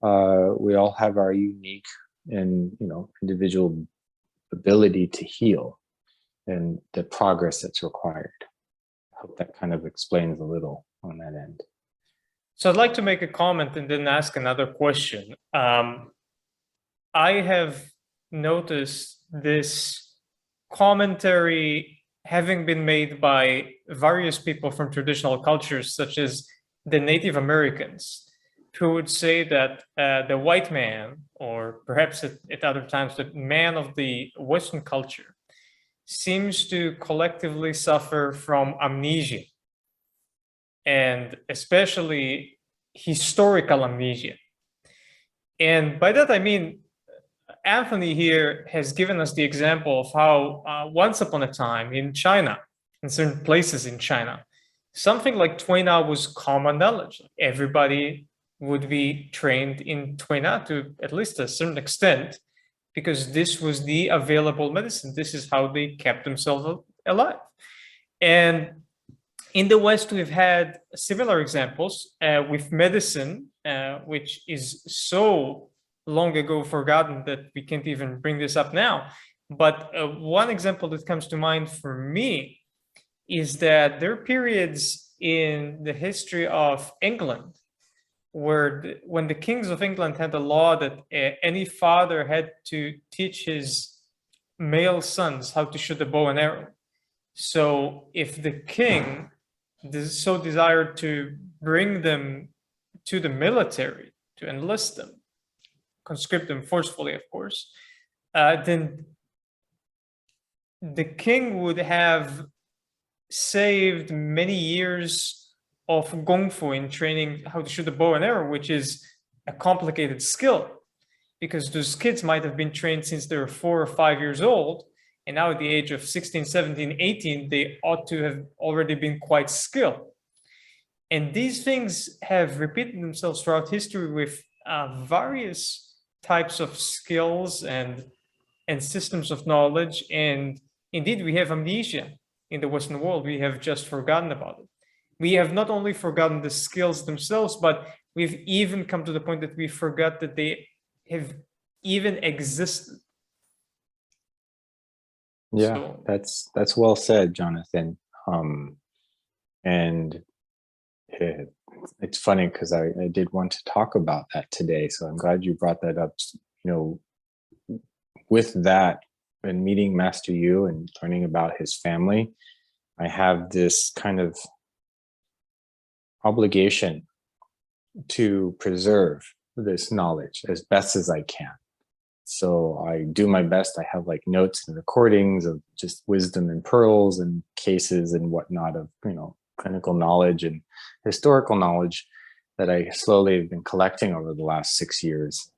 we all have our unique and, individual ability to heal and the progress that's required. I hope that kind of explains a little on that end. So I'd like to make a comment and then ask another question. I have noticed this commentary having been made by various people from traditional cultures, such as the Native Americans, who would say that the white man, or perhaps at other times the man of the Western culture, seems to collectively suffer from amnesia, and especially historical amnesia. And by that I mean, Anthony here has given us the example of how once upon a time in China, in certain places in China, something like Tuina was common knowledge. Everybody would be trained in Tuina to at least a certain extent, because this was the available medicine. This is how they kept themselves alive. And in the West, we've had similar examples with medicine, which is so long ago forgotten that we can't even bring this up now. But one example that comes to mind for me is that there are periods in the history of England where when the kings of England had a law that any father had to teach his male sons how to shoot a bow and arrow. So if the king so desired to bring them to the military, to enlist them, conscript them forcefully, of course, then the king would have saved many years of Gongfu in training how to shoot a bow and arrow, which is a complicated skill, because those kids might have been trained since they were 4 or 5 years old, and now at the age of 16, 17, 18, they ought to have already been quite skilled. And these things have repeated themselves throughout history with various types of skills and systems of knowledge. And indeed, we have amnesia in the Western world. We have just forgotten about it. We have not only forgotten the skills themselves, but we've even come to the point that we forgot that they have even existed. Yeah, so, that's well said, Jonathan. And it's funny because I did want to talk about that today, so I'm glad you brought that up. With that, and meeting Master Yu and learning about his family, I have this kind of obligation to preserve this knowledge as best as I can. So I do my best. I have like notes and recordings of just wisdom and pearls and cases and whatnot of, clinical knowledge and historical knowledge that I slowly have been collecting over the last 6 years,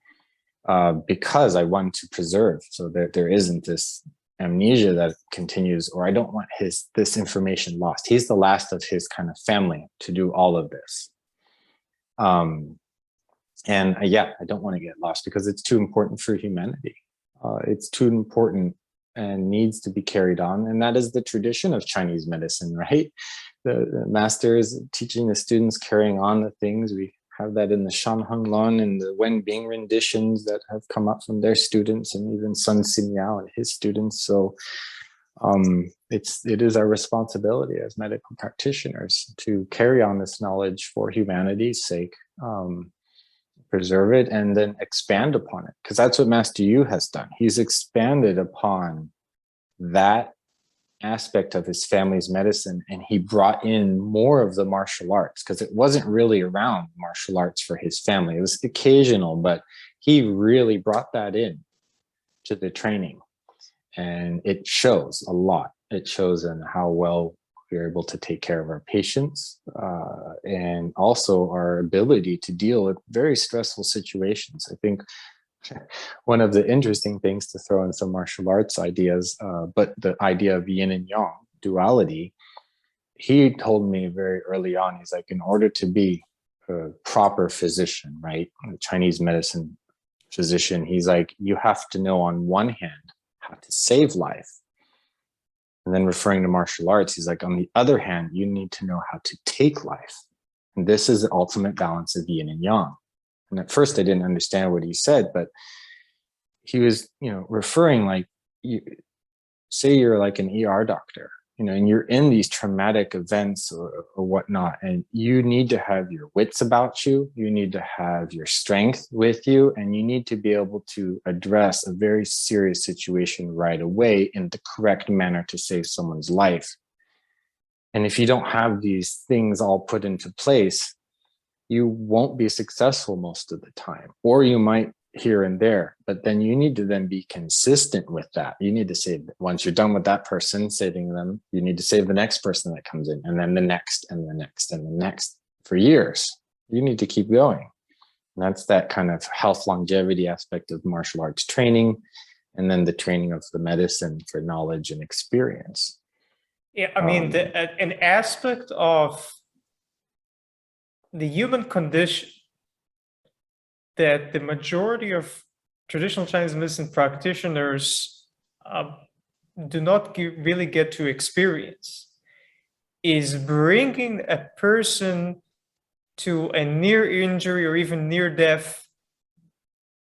because I want to preserve, so that there isn't this amnesia that continues, or I don't want this information lost. He's the last of his kind of family to do all of this. I don't want to get lost because it's too important for humanity. It's too important and needs to be carried on. And that is the tradition of Chinese medicine, right? The master is teaching the students, carrying on the things. We have that in the Shan Heng Lun and the Wen Bing renditions that have come up from their students, and even Sun Miao and his students. So it is our responsibility as medical practitioners to carry on this knowledge for humanity's sake, preserve it, and then expand upon it, because that's what Master Yu has done. He's expanded upon that aspect of his family's medicine, and he brought in more of the martial arts, because it wasn't really around martial arts for his family. It was occasional, but he really brought that in to the training, and it shows a lot. It shows in how well we're able to take care of our patients, and also our ability to deal with very stressful situations. I think one of the interesting things, to throw in some martial arts ideas, but the idea of yin and yang, duality, he told me very early on, he's like, in order to be a proper physician, right? A Chinese medicine physician, he's like, you have to know on one hand how to save life. And then referring to martial arts, he's like, on the other hand, you need to know how to take life. And this is the ultimate balance of yin and yang. And at first I didn't understand what he said, but he was, referring, like, say you're like an ER doctor, and you're in these traumatic events or whatnot, and you need to have your wits about you, you need to have your strength with you, and you need to be able to address a very serious situation right away in the correct manner to save someone's life. And if you don't have these things all put into place, you won't be successful most of the time, or you might here and there, but then you need to then be consistent with that. You need to save, once you're done with that person, saving them, you need to save the next person that comes in, and then the next and the next and the next for years. You need to keep going. And that's that kind of health longevity aspect of martial arts training, and then the training of the medicine for knowledge and experience. Yeah, I mean, an aspect of the human condition that the majority of traditional Chinese medicine practitioners do not really get to experience is bringing a person to a near injury or even near death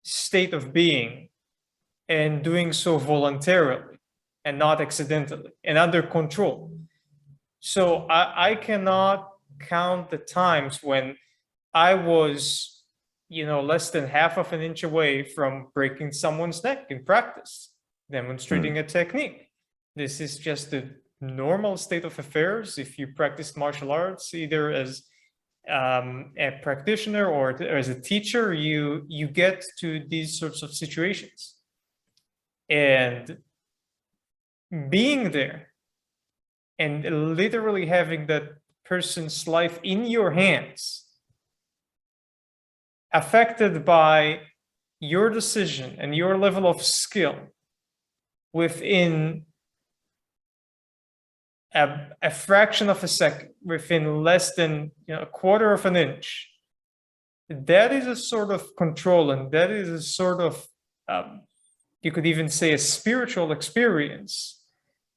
state of being, and doing so voluntarily and not accidentally and under control. So I cannot count the times when I was, less than half of an inch away from breaking someone's neck in practice, demonstrating a technique. This is just the normal state of affairs. If you practice martial arts, either as a practitioner or as a teacher, you get to these sorts of situations. And being there and literally having that person's life in your hands, affected by your decision and your level of skill within a fraction of a second, within less than a quarter of an inch, that is a sort of control, and that is a sort of, you could even say, a spiritual experience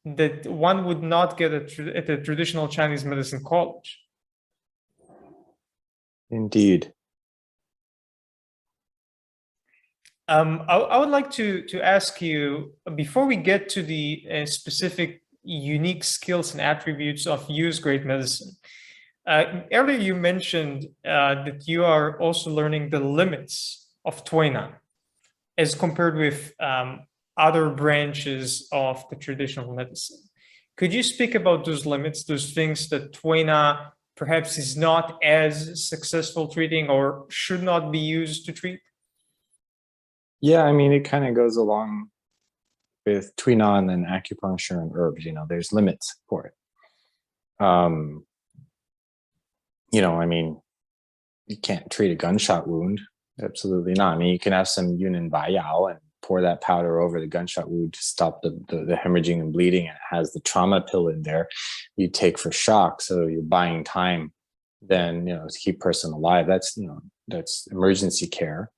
that one would not get at a traditional Chinese medicine college. Indeed. I would like to ask you, before we get to the specific unique skills and attributes of Yu's great medicine, earlier you mentioned that you are also learning the limits of Tuina as compared with other branches of the traditional medicine. Could you speak about those limits, those things that Tuina perhaps is not as successful treating or should not be used to treat? Yeah, I mean, it kind of goes along with Tuina and then acupuncture and herbs. There's limits for it. I mean, you can't treat a gunshot wound. Absolutely not. I mean, you can have some Yunnan Baiyao and pour that powder over the gunshot wound to stop the hemorrhaging and bleeding. And it has the trauma pill in there you take for shock. So you're buying time then, to keep person alive. That's emergency care.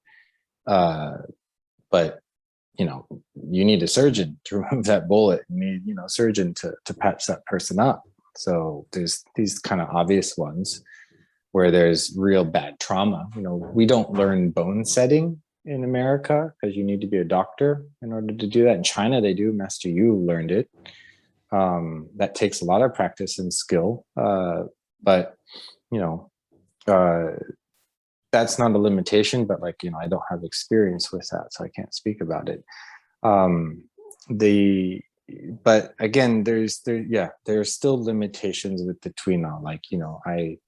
But you need a surgeon to remove that bullet. You need, a surgeon to patch that person up. So there's these kind of obvious ones. where there's real bad trauma. You know, we don't learn bone setting in America because you need to be a doctor in order to do that. In China, they do. Master Yu learned it. That takes a lot of practice and skill. But, you know, that's not a limitation, but like, you know, I don't have experience with that, so I can't speak about it. But again, there's still limitations with the Tuina. Like, you know, I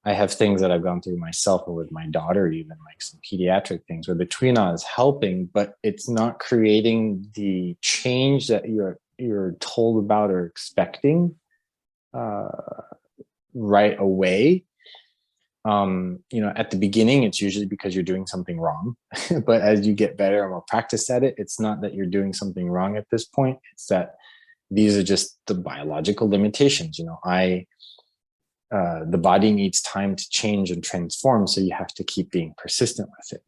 have things that I've gone through myself or with my daughter, even like some pediatric things where the Tuina is helping, but it's not creating the change that you're told about or expecting right away. You know, at the beginning, it's usually because you're doing something wrong. But as you get better and more practice at it, it's not that you're doing something wrong at this point. It's that these are just the biological limitations. You know, the body needs time to change and transform, so you have to keep being persistent with it.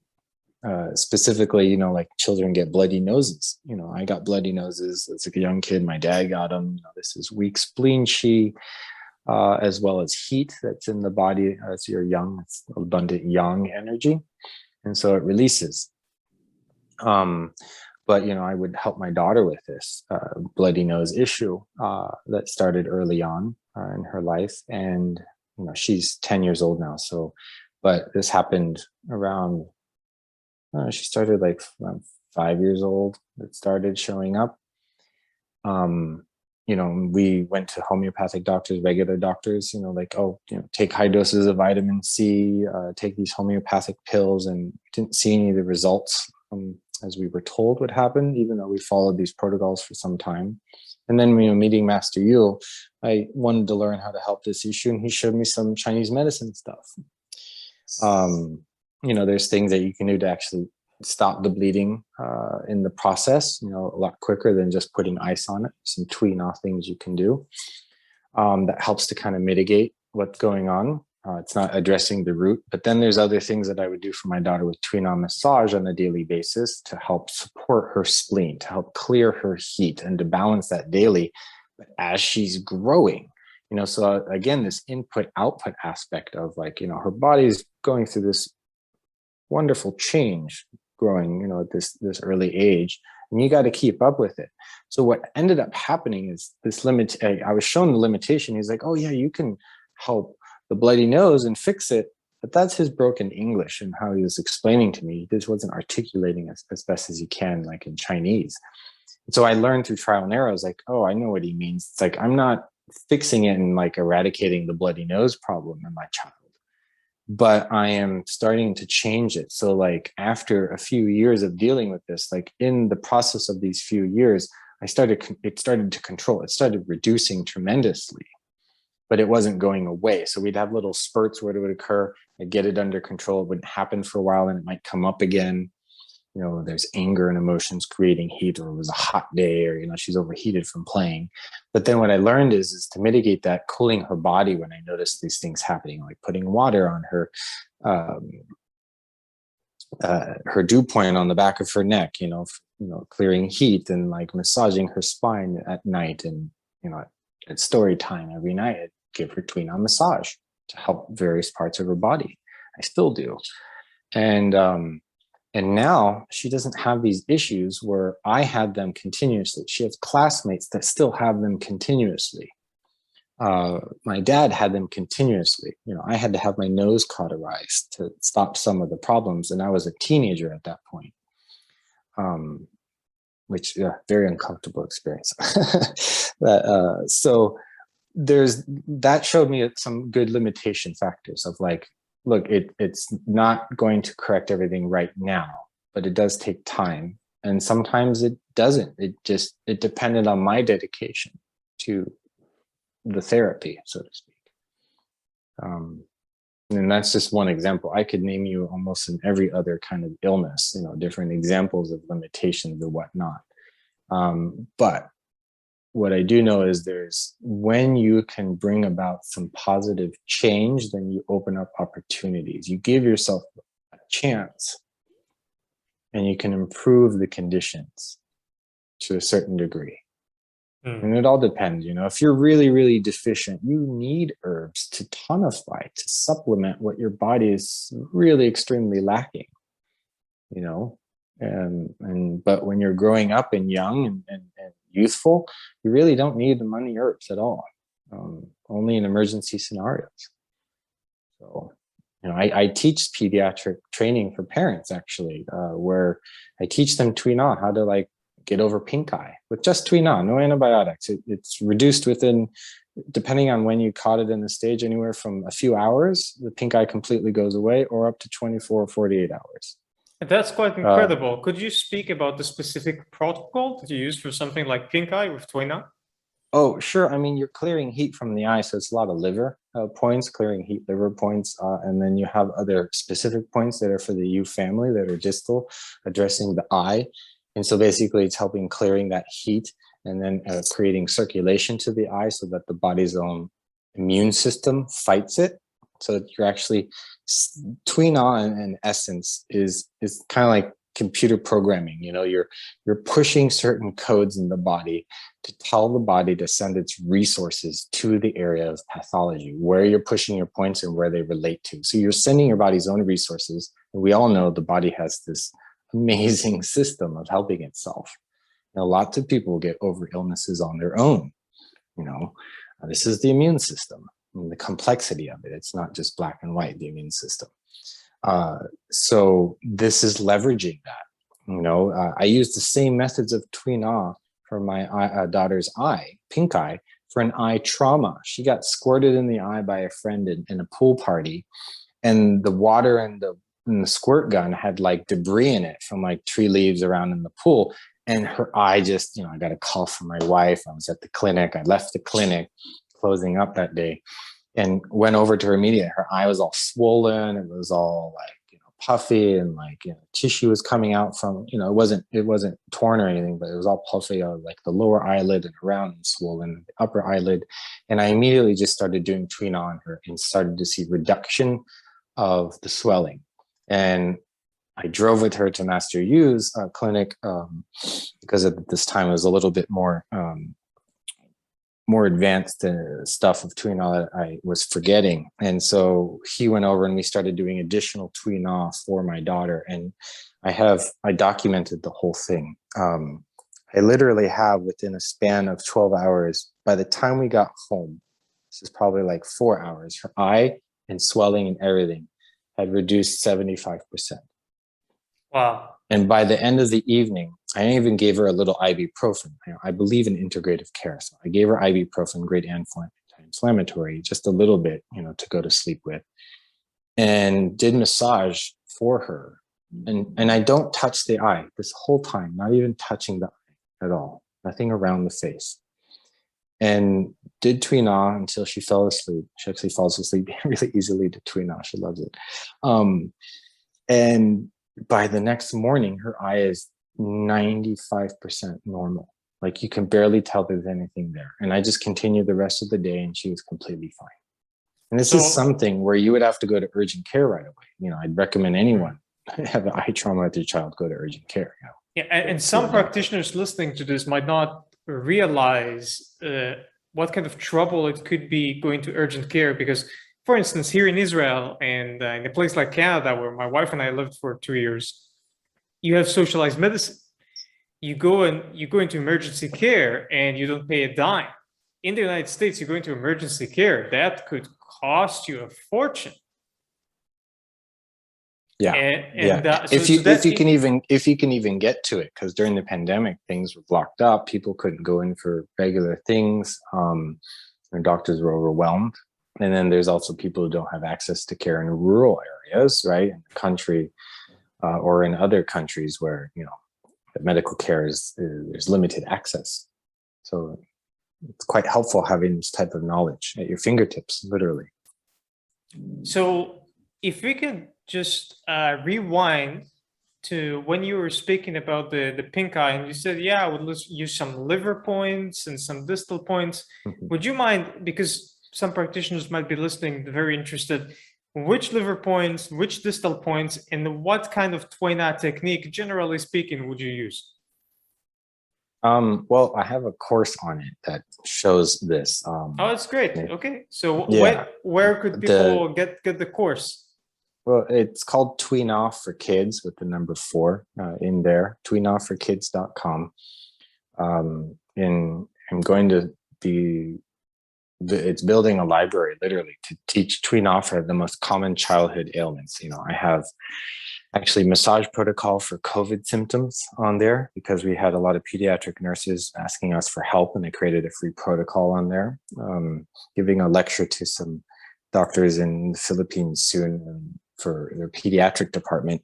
Specifically, you know, like children get bloody noses. You know, I got bloody noses as a young kid. My dad got them. You know, this is weak spleen qi. As well as heat that's in the body as you're young. It's abundant yang energy, and so it releases. But you know, I would help my daughter with this bloody nose issue that started early on in her life, and you know, she's 10 years old now. So, but this happened around. She started like around 5 years old. It started showing up. You know, we went to homeopathic doctors, regular doctors, you know, like, oh, you know, take high doses of vitamin C, take these homeopathic pills, and didn't see any of the results as we were told would happen, even though we followed these protocols for some time. And then, you know, meeting Master Yu, I wanted to learn how to help this issue, and he showed me some Chinese medicine stuff. You know, there's things that you can do to actually stop the bleeding in the process, you know, a lot quicker than just putting ice on it. Some Tuina things you can do that helps to kind of mitigate what's going on. It's not addressing the root, but then there's other things that I would do for my daughter with Tuina massage on a daily basis to help support her spleen, to help clear her heat and to balance that daily. But as she's growing, you know, so again, this input-output aspect of like, you know, her body's going through this wonderful change, growing, you know, at this early age, and you got to keep up with it. So what ended up happening is this limit. I was shown the limitation. He's like, oh yeah, you can help the bloody nose and fix it, but that's his broken English and how he was explaining to me. He just wasn't articulating as best as he can, like in Chinese. And so I learned through trial and error. I was like, oh, I know what he means. It's like, I'm not fixing it and like eradicating the bloody nose problem in my child, but I am starting to change it. So like after a few years of dealing with this, like in the process of these few years, it started to control. It started reducing tremendously, but it wasn't going away. So we'd have little spurts where it would occur. I'd get it under control. It wouldn't happen for a while, and it might come up again. You know, there's anger and emotions creating heat, or it was a hot day, or, you know, she's overheated from playing. But then what I learned is to mitigate that, cooling her body when I noticed these things happening, like putting water on her dew point on the back of her neck, you know, clearing heat, and like massaging her spine at night. And, you know, at story time every night, I'd give her Tuina massage to help various parts of her body. I still do. And now she doesn't have these issues where I had them continuously. She has classmates that still have them continuously. My dad had them continuously. You know, I had to have my nose cauterized to stop some of the problems. And I was a teenager at that point, which, yeah, very uncomfortable experience. So that showed me some good limitation factors of like, look, it's not going to correct everything right now, but it does take time. And sometimes it doesn't. It depended on my dedication to the therapy, so to speak. And that's just one example. I could name you almost in every other kind of illness, you know, different examples of limitations or whatnot. But what I do know is when you can bring about some positive change, then you open up opportunities. You give yourself a chance, and you can improve the conditions to a certain degree. And it all depends, if you're really, really deficient, you need herbs to tonify, to supplement what your body is really extremely lacking, but when you're growing up and young and youthful, you really don't need the money herbs at all, only in emergency scenarios. So, I teach pediatric training for parents, actually, where I teach them Tuina, how to get over pink eye with just Tuina, no antibiotics. It's reduced within, depending on when you caught it in the stage, anywhere from a few hours, the pink eye completely goes away, or up to 24 or 48 hours. That's quite incredible. Could you speak about the specific protocol that you use for something like pink eye with Tuina? Oh, sure. I mean, you're clearing heat from the eye, so it's a lot of liver points, clearing heat liver points. And then you have other specific points that are for the U family that are distal, addressing the eye. And so basically it's helping clearing that heat and then creating circulation to the eye so that the body's own immune system fights it. So that you're actually, Tuina in essence is kind of like computer programming. You're pushing certain codes in the body to tell the body to send its resources to the area of pathology, where you're pushing your points and where they relate to. So you're sending your body's own resources. And we all know the body has this amazing system of helping itself. Now, lots of people get over illnesses on their own. This is the immune system and the complexity of it. It's not just black and white, the immune system. So this is leveraging that. I use the same methods of Tuina for my daughter's eye, pink eye, for an eye trauma. She got squirted in the eye by a friend in a pool party, and the water and the squirt gun had debris in it from tree leaves around in the pool. And her eye just, I got a call from my wife. I was at the clinic. I left the clinic closing up that day and went over to her immediately. Her eye was all swollen. It was all puffy, and tissue was coming out from, it wasn't torn or anything, but it was all puffy, the lower eyelid and around and swollen, the upper eyelid. And I immediately just started doing Tuina on her and started to see reduction of the swelling. And I drove with her to Master Yu's clinic because at this time it was a little bit more advanced stuff of Tuina that I was forgetting. And so he went over and we started doing additional Tuina for my daughter. And I documented the whole thing. I literally have, within a span of 12 hours, by the time we got home, this is probably 4 hours, her eye and swelling and everything had reduced 75%. Wow. And by the end of the evening, I even gave her a little ibuprofen. I believe in integrative care. So I gave her ibuprofen, great anti-inflammatory, just a little bit, to go to sleep with, and did massage for her. And I don't touch the eye this whole time, not even touching the eye at all, nothing around the face. And did Tuina until she fell asleep. She actually falls asleep really easily to Tuina. She loves it. And by the next morning, her eye is 95% normal. You can barely tell there's anything there. And I just continued the rest of the day and she was completely fine. And this is something where you would have to go to urgent care right away. I'd recommend anyone have an eye trauma with their child, go to urgent care. Yeah, and some practitioners listening to this might not realize what kind of trouble it could be going to urgent care, because, for instance, here in Israel and in a place like Canada, where my wife and I lived for 2 years, you have socialized medicine. You go into emergency care and you don't pay a dime. In the United States, you go into emergency care, that could cost you a fortune. Yeah, if you can even get to it, because during the pandemic things were blocked up, people couldn't go in for regular things. Their doctors were overwhelmed. And then there's also people who don't have access to care in rural areas, right? In the country or in other countries where, medical care there's limited access. So it's quite helpful having this type of knowledge at your fingertips, literally. So if we can just rewind to when you were speaking about the pink eye, and you said, I would use some liver points and some distal points. Mm-hmm. Would you mind, because some practitioners might be listening, very interested, which liver points, which distal points, and what kind of Tuina technique, generally speaking, would you use? Well, I have a course on it that shows this. Oh, that's great. Okay. So Yeah, where could the people get the course? well, it's called Tuina for Kids with the number 4 in there. tuinaforkids.com. And I'm going to be it's building a library literally to teach Tuina for the most common childhood ailments. I have actually massage protocol for COVID symptoms on there because we had a lot of pediatric nurses asking us for help, and they created a free protocol on there. Giving a lecture to some doctors in the Philippines soon for their pediatric department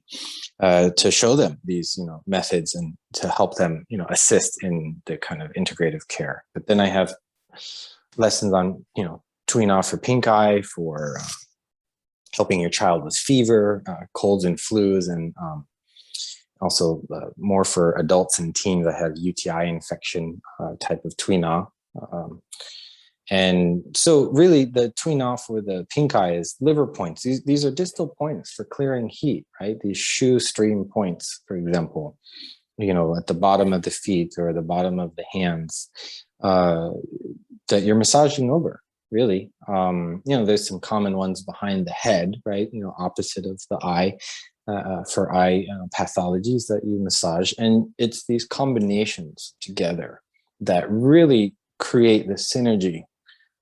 to show them these, methods and to help them, assist in the kind of integrative care. But then I have lessons on, Tuina for pink eye, for helping your child with fever, colds and flus, and also more for adults and teens that have UTI infection type of Tuina. And so really the Tuina for the pink eye is liver points. These are distal points for clearing heat, right? These shoe stream points, for example, at the bottom of the feet or the bottom of the hands that you're massaging over. Really, there's some common ones behind the head, right? Opposite of the eye, for eye pathologies that you massage. And it's these combinations together that really create the synergy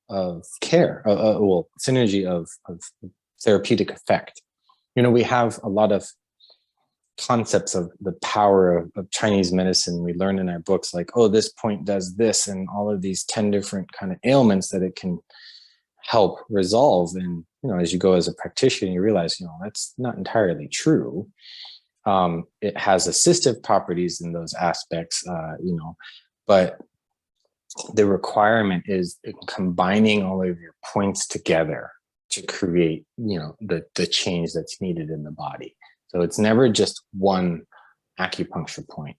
of care, synergy of therapeutic effect. We have a lot of concepts of the power of Chinese medicine. We learn in our books like, oh, this point does this, and all of these 10 different kind of ailments that it can help resolve. And, as you go as a practitioner, you realize, that's not entirely true. It has assistive properties in those aspects, but the requirement is combining all of your points together to create, the change that's needed in the body. So it's never just one acupuncture point.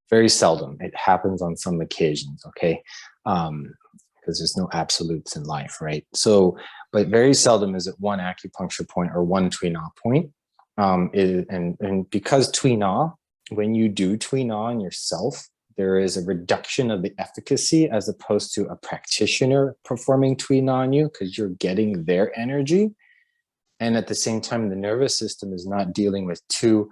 Very seldom. It happens on some occasions, okay? Because there's no absolutes in life, right? So, but very seldom is it one acupuncture point or one Tuina point. And because Tuina, when you do Tuina on yourself, there is a reduction of the efficacy as opposed to a practitioner performing Tuina on you, because you're getting their energy. And at the same time, the nervous system is not dealing with two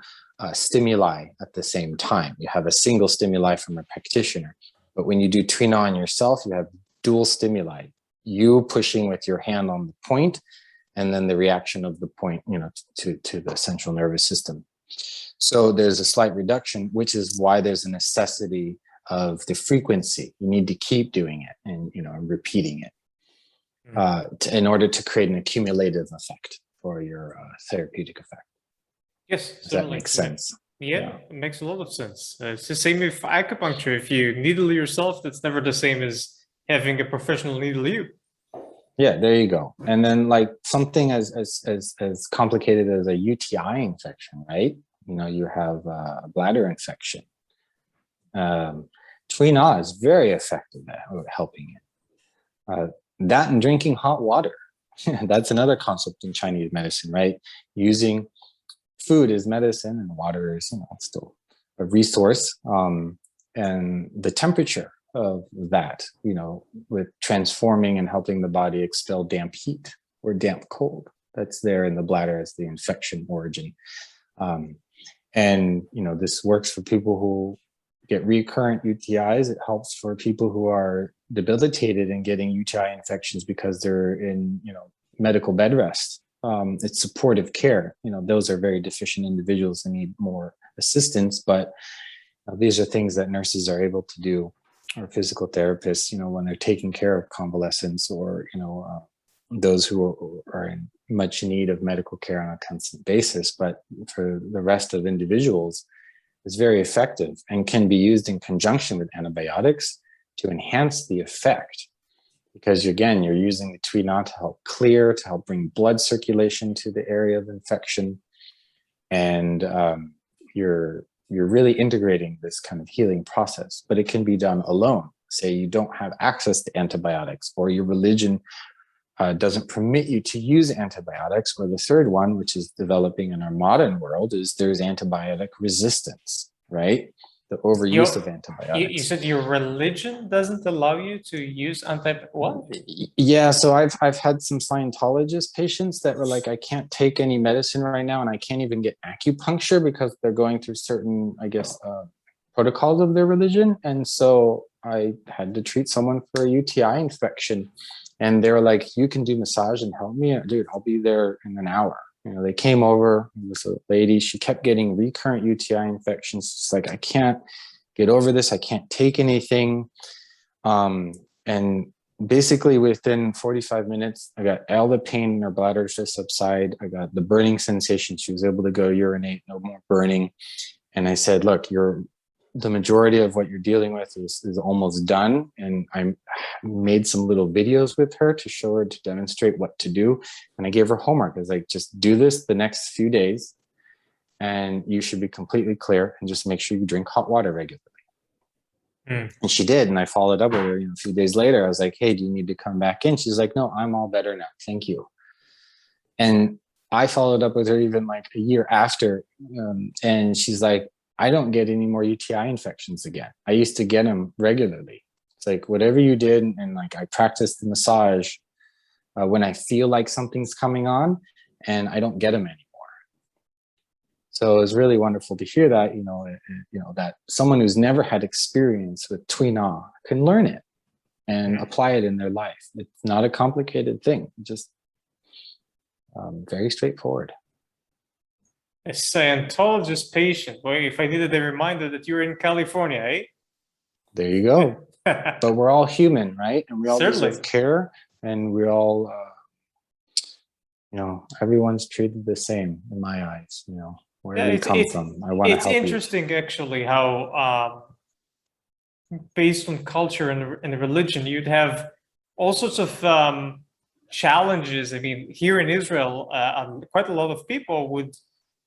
stimuli at the same time. You have a single stimuli from a practitioner. But when you do Tuina on yourself, you have dual stimuli. You pushing with your hand on the point, and then the reaction of the point, to the central nervous system. So there's a slight reduction, which is why there's a necessity of the frequency. You need to keep doing it and, repeating it in order to create an accumulative effect for your therapeutic effect. Yes, does that make sense? Yeah, it makes a lot of sense. It's the same with acupuncture. If you needle yourself, that's never the same as having a professional needle you. Yeah, there you go. And then like something as complicated as a UTI infection, right? You have a bladder infection. Tuina is very effective at helping it. That and drinking hot water. That's another concept in Chinese medicine, right? Using food as medicine and water is, still a resource. And the temperature of that, with transforming and helping the body expel damp heat or damp cold that's there in the bladder as the infection origin. And, this works for people who get recurrent UTIs. It helps for people who are debilitated and getting UTI infections because they're in, medical bed rest. It's supportive care. Those are very deficient individuals that need more assistance, but these are things that nurses are able to do, or physical therapists, when they're taking care of convalescents or, those who are in much need of medical care on a constant basis. But for the rest of individuals, it's very effective and can be used in conjunction with antibiotics to enhance the effect. Because again, you're using the Tuina to help clear, to help bring blood circulation to the area of infection. And you're really integrating this kind of healing process, but it can be done alone. Say you don't have access to antibiotics, or your religion doesn't permit you to use antibiotics. Or the third one, which is developing in our modern world, is there's antibiotic resistance, right? the overuse of You antibiotics. said your religion doesn't allow you to use what? Yeah, so I've had some Scientologist patients that were like, I can't take any medicine right now, and I can't even get acupuncture because they're going through certain, I guess, protocols of their religion. And so I had to treat someone for a UTI infection, and they were like, you can do massage and help me, dude. I'll be there in an hour. You know, they came over. It was a lady. She kept getting recurrent UTI infections. It's like, I can't get over this. I can't take anything. And basically within 45 minutes, I got all the pain in her bladder just subside. I got the burning sensation. She was able to go urinate, no more burning. And I said, look, the majority of what you're dealing with is almost done. And I made some little videos with her to show her, to demonstrate what to do. And I gave her homework. I was like, just do this the next few days and you should be completely clear, and just make sure you drink hot water regularly. And she did. And I followed up with her, a few days later. I was like, hey, do you need to come back in? She's like, no, I'm all better now. Thank you. And I followed up with her even like a year after. And she's like, I don't get any more UTI infections again. I used to get them regularly. It's like, whatever you did, and like I practiced the massage when I feel like something's coming on, and I don't get them anymore. So it was really wonderful to hear that, that someone who's never had experience with Tuina can learn it and apply it in their life. It's not a complicated thing, just very straightforward. A Scientologist patient. Well, if I needed a reminder that you're in California, eh? There you go. But we're all human, right? And we all Certainly deserve care, and we all, everyone's treated the same in my eyes. Wherever you come from, I want to help you. It's interesting, actually, how based on culture and religion, you'd have all sorts of challenges. I mean, here in Israel, quite a lot of people would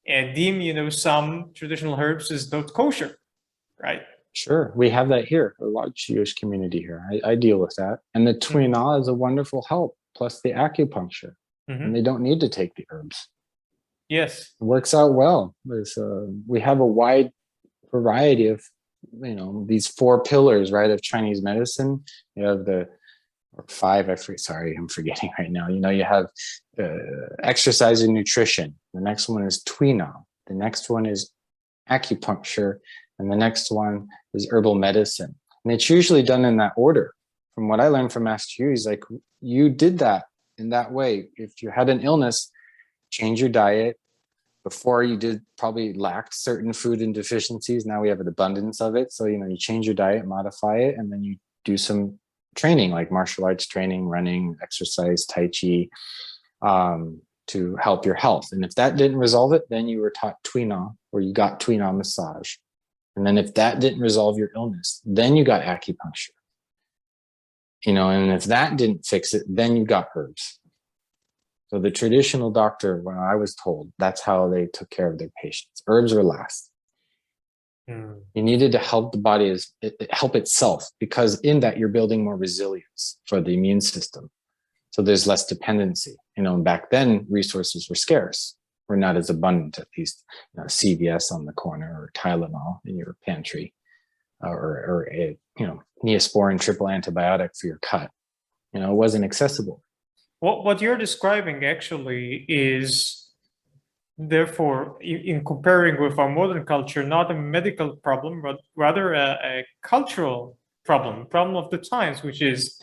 deem, some traditional herbs as not kosher, right? Sure, we have that here, a large Jewish community here. I deal with that. And the Tuina is a wonderful help, plus the acupuncture. And they don't need to take the herbs. Yes. It works out well. We have a wide variety of, these 4 pillars, right, of Chinese medicine. You have or 5, I'm forgetting right now. You have exercise and nutrition. The next one is Tuina. The next one is acupuncture. And the next one is herbal medicine. And it's usually done in that order. From what I learned from Master Yu, he's like, you did that in that way. If you had an illness, change your diet. Before you did probably lacked certain food and deficiencies. Now we have an abundance of it. So, you change your diet, modify it, and then you do some training like martial arts training, running, exercise, Tai Chi, to help your health. And if that didn't resolve it, then you were taught Tuina, or you got Tuina massage. And then if that didn't resolve your illness, then you got acupuncture. And if that didn't fix it, then you got herbs. So the traditional doctor, when I was told, that's how they took care of their patients. Herbs were last. You needed to help the body help itself, because in that you're building more resilience for the immune system. So there's less dependency. Back then resources were scarce. Were not as abundant, at least CVS on the corner, or Tylenol in your pantry, or a Neosporin triple antibiotic for your cut. It wasn't accessible. What you're describing actually is, therefore, in comparing with our modern culture, not a medical problem, but rather a cultural problem of the times, which is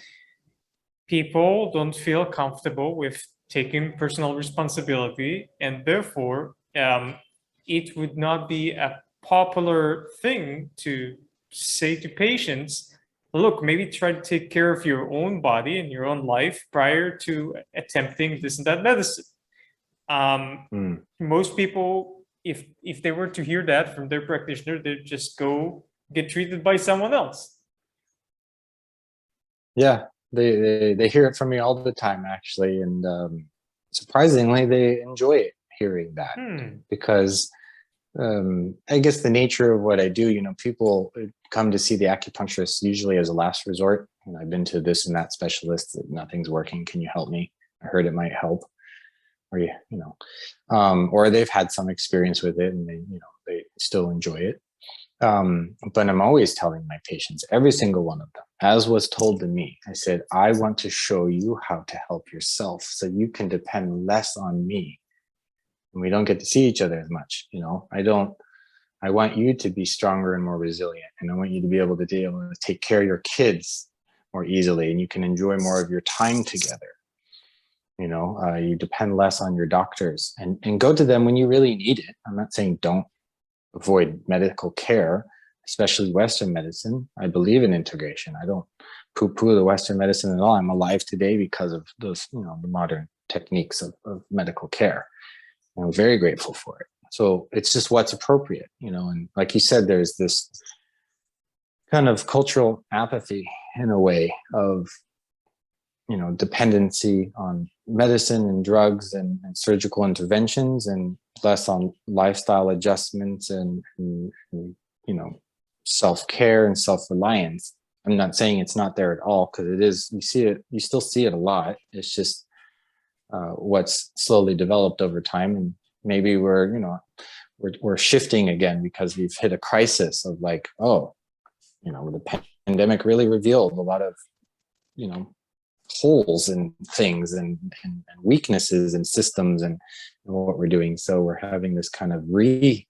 people don't feel comfortable with taking personal responsibility, and therefore it would not be a popular thing to say to patients, look, maybe try to take care of your own body and your own life prior to attempting this and that medicine. Most people, if they were to hear that from their practitioner, they'd just go get treated by someone else. Yeah, they hear it from me all the time, actually, and surprisingly, they enjoy it, hearing that, because I guess the nature of what I do, people come to see the acupuncturist usually as a last resort. I've been to this and that specialist, nothing's working. Can you help me? I heard it might help. Or or they've had some experience with it and they still enjoy it. But I'm always telling my patients, every single one of them, as was told to me, I said, I want to show you how to help yourself so you can depend less on me. And we don't get to see each other as much. I want you to be stronger and more resilient. And I want you to be able to take care of your kids more easily, and you can enjoy more of your time together. You depend less on your doctors, and go to them when you really need it. I'm not saying don't avoid medical care, especially Western medicine. I believe in integration. I don't poo-poo the Western medicine at all. I'm alive today because of those, the modern techniques of medical care. And I'm very grateful for it. So it's just what's appropriate, and like you said, there's this kind of cultural apathy in a way of, dependency on medicine and drugs and surgical interventions, and less on lifestyle adjustments and self-care and self-reliance. I'm not saying it's not there at all, because it is. You still see it a lot. It's just what's slowly developed over time, and maybe we're shifting again because we've hit a crisis of like, the pandemic really revealed a lot of holes in things and weaknesses and systems and what we're doing. So we're having this kind of reawakening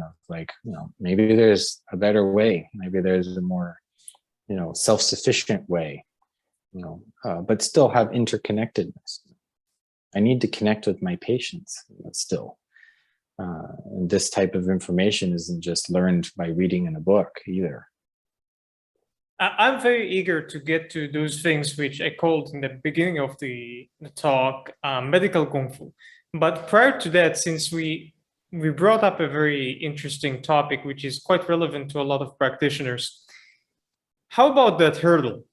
of like, maybe there's a better way. Maybe there's a more, self-sufficient way, but still have interconnectedness. I need to connect with my patients still. And this type of information isn't just learned by reading in a book either. I'm very eager to get to those things which I called in the beginning of the talk, medical Gongfu. But prior to that, since we brought up a very interesting topic, which is quite relevant to a lot of practitioners, how about that hurdle?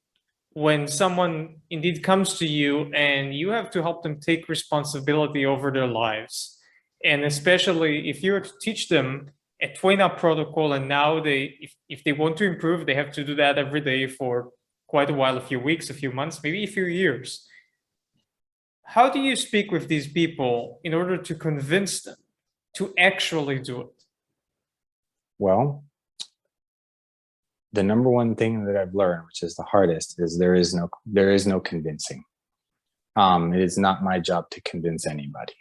When someone indeed comes to you and you have to help them take responsibility over their lives, and especially if you were to teach them a Tuina protocol, and now if they want to improve, they have to do that every day for quite a while, a few weeks, a few months, maybe a few years. How do you speak with these people in order to convince them to actually do it? Well, the number one thing that I've learned, which is the hardest, is there is no convincing. It is not my job to convince anybody.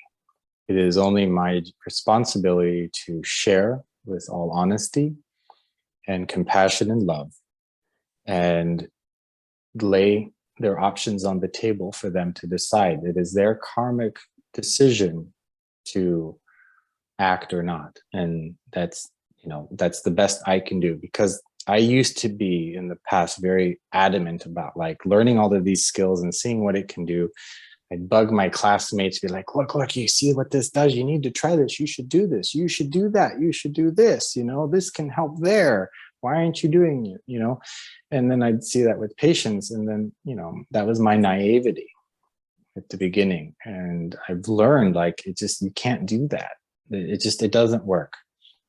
It is only my responsibility to share with all honesty and compassion and love, and lay their options on the table for them to decide. It is their karmic decision to act or not. And that's the best I can do, because I used to be in the past very adamant about like learning all of these skills and seeing what it can do. I'd bug my classmates, be like, look, you see what this does? You need to try this. You should do this. You should do that. You should do this. This can help there. Why aren't you doing it? And then I'd see that with patients. And then, that was my naivety at the beginning. And I've learned like, you can't do that. It doesn't work.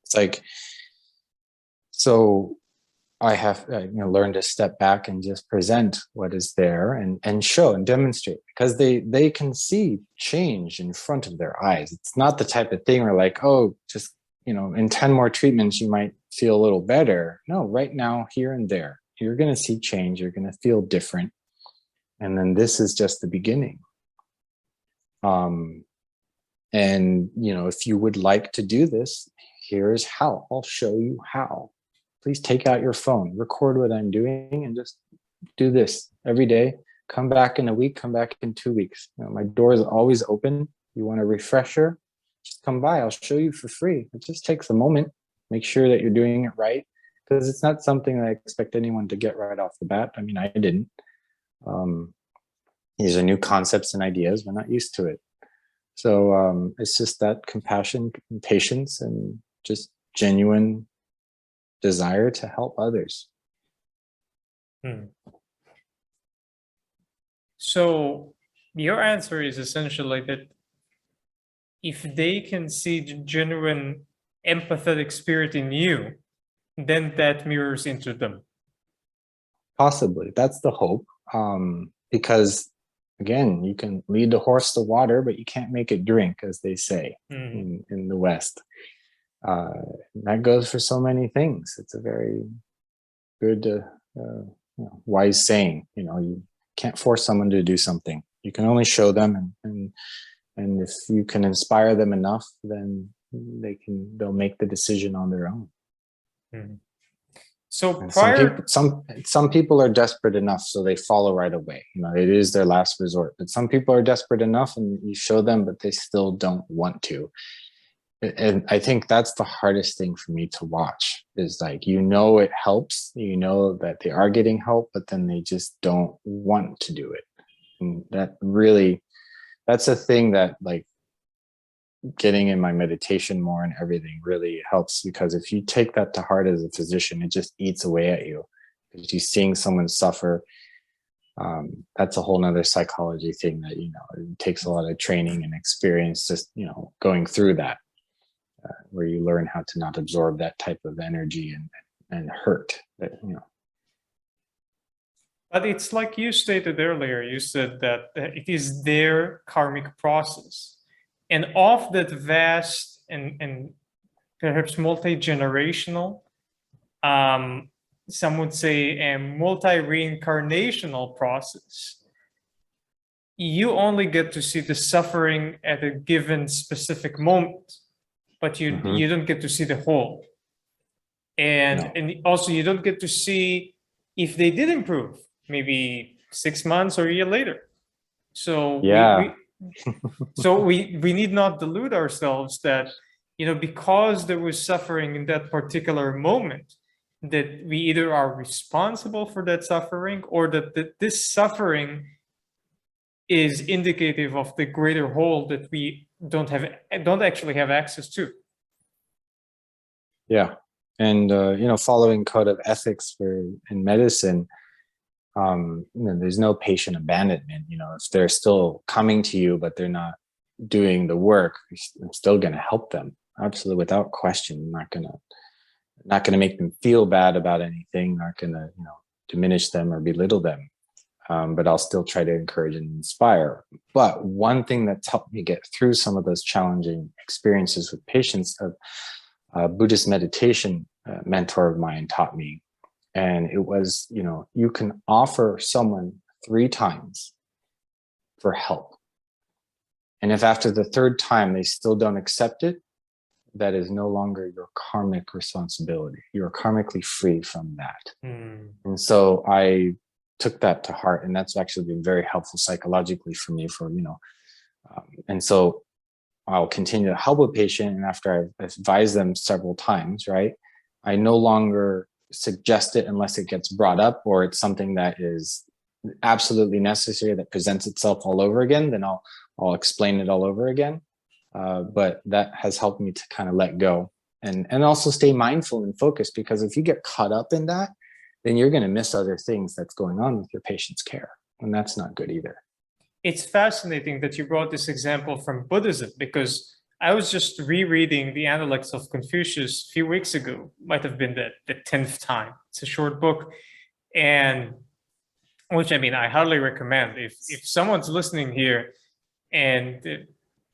It's like, so I have learned to step back and just present what is there and show and demonstrate, because they can see change in front of their eyes. It's not the type of thing where like, oh, just, in 10 more treatments, you might feel a little better. No, right now, here and there, you're going to see change. You're going to feel different. And then this is just the beginning. And, if you would like to do this, here's how. I'll show you how. Please take out your phone, record what I'm doing, and just do this every day. Come back in a week, come back in 2 weeks. My door is always open. You want a refresher? Just come by. I'll show you for free. It just takes a moment. Make sure that you're doing it right, because it's not something that I expect anyone to get right off the bat. I mean, I didn't. These are new concepts and ideas. We're not used to it. So it's just that compassion and patience and just genuine desire to help others. So your answer is essentially that if they can see the genuine empathetic spirit in you, then that mirrors into them. Possibly. That's the hope. Because again, you can lead the horse to water, but you can't make it drink, as they say in the West. That goes for so many things. It's a very good, wise saying. You can't force someone to do something. You can only show them, and if you can inspire them enough, then they'll make the decision on their own. Mm-hmm. So And prior, some people are desperate enough, so they follow right away. It is their last resort. But some people are desperate enough, and you show them, but they still don't want to. And I think that's the hardest thing for me to watch, is like, it helps, that they are getting help, but then they just don't want to do it. And that's a thing that, like, getting in my meditation more and everything really helps, because if you take that to heart as a physician, it just eats away at you, because you're seeing someone suffer. That's a whole nother psychology thing that, it takes a lot of training and experience, just, going through that. Where you learn how to not absorb that type of energy and hurt. But it's like you stated earlier, you said that it is their karmic process. And of that vast and perhaps multi-generational, some would say a multi-reincarnational process, you only get to see the suffering at a given specific moment, but you don't get to see the whole. And also you don't get to see if they did improve, maybe 6 months or a year later. So we need not delude ourselves that, because there was suffering in that particular moment, that we either are responsible for that suffering, or that this suffering is indicative of the greater whole that we don't actually have access to. Yeah. And, following code of ethics in medicine, there's no patient abandonment. If they're still coming to you, but they're not doing the work, I'm still going to help them. Absolutely. Without question. I'm not going to make them feel bad about anything, not going to, diminish them or belittle them. But I'll still try to encourage and inspire. But one thing that's helped me get through some of those challenging experiences with patients, a Buddhist meditation mentor of mine taught me. And it was, you can offer someone 3 times for help. And if after the 3rd time they still don't accept it, that is no longer your karmic responsibility. You're karmically free from that. And so I took that to heart, and that's actually been very helpful psychologically for me, and so I'll continue to help a patient, and after I've advised them several times, right, I no longer suggest it unless it gets brought up or it's something that is absolutely necessary that presents itself all over again. Then I'll explain it all over again. But that has helped me to kind of let go and also stay mindful and focused, because if you get caught up in that, then you're going to miss other things that's going on with your patient's care. And that's not good either. It's fascinating that you brought this example from Buddhism, because I was just rereading the Analects of Confucius a few weeks ago. Might have been the 10th time. It's a short book, and which, I highly recommend. If someone's listening here, and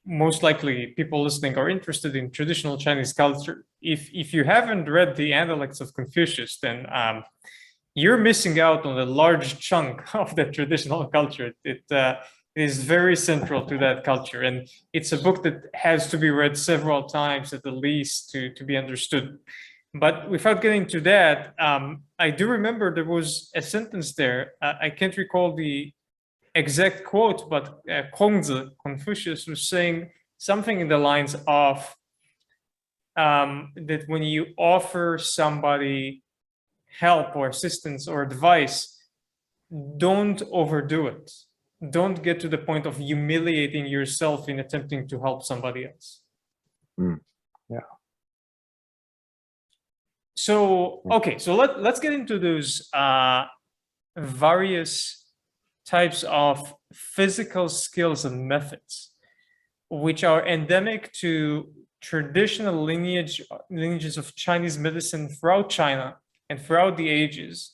most likely people listening are interested in traditional Chinese culture, if you haven't read the Analects of Confucius, then you're missing out on a large chunk of the traditional culture. It is very central to that culture, and it's a book that has to be read several times at the least to be understood. But without getting to that, I do remember there was a sentence there. I can't recall the exact quote, but Kongzi, Confucius, was saying something in the lines of that when you offer somebody help or assistance or advice, don't overdo it. Don't get to the point of humiliating yourself in attempting to help somebody else. Yeah. So, okay, so let's get into those various types of physical skills and methods, which are endemic to traditional lineages of Chinese medicine throughout China and throughout the ages,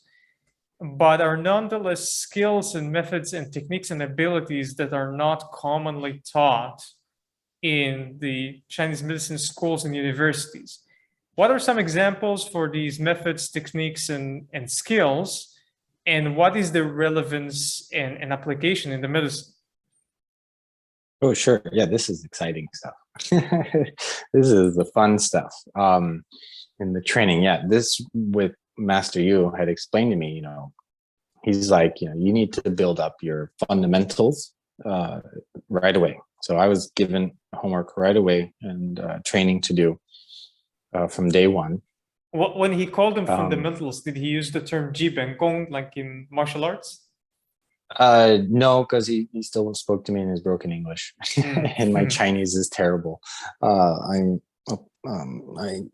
but are nonetheless skills and methods and techniques and abilities that are not commonly taught in the Chinese medicine schools and universities. What are some examples for these methods, techniques, and skills? And what is the relevance and application in the medicine? Oh, sure. Yeah, this is exciting stuff. This is the fun stuff. In the training, yeah, this with Master Yu had explained to me, he's like, you need to build up your fundamentals right away. So I was given homework right away and training to do from day one. When he called them fundamentals, did he use the term Ji Ben Gong like in martial arts? No, because he still spoke to me in his broken English, and my Chinese is terrible. I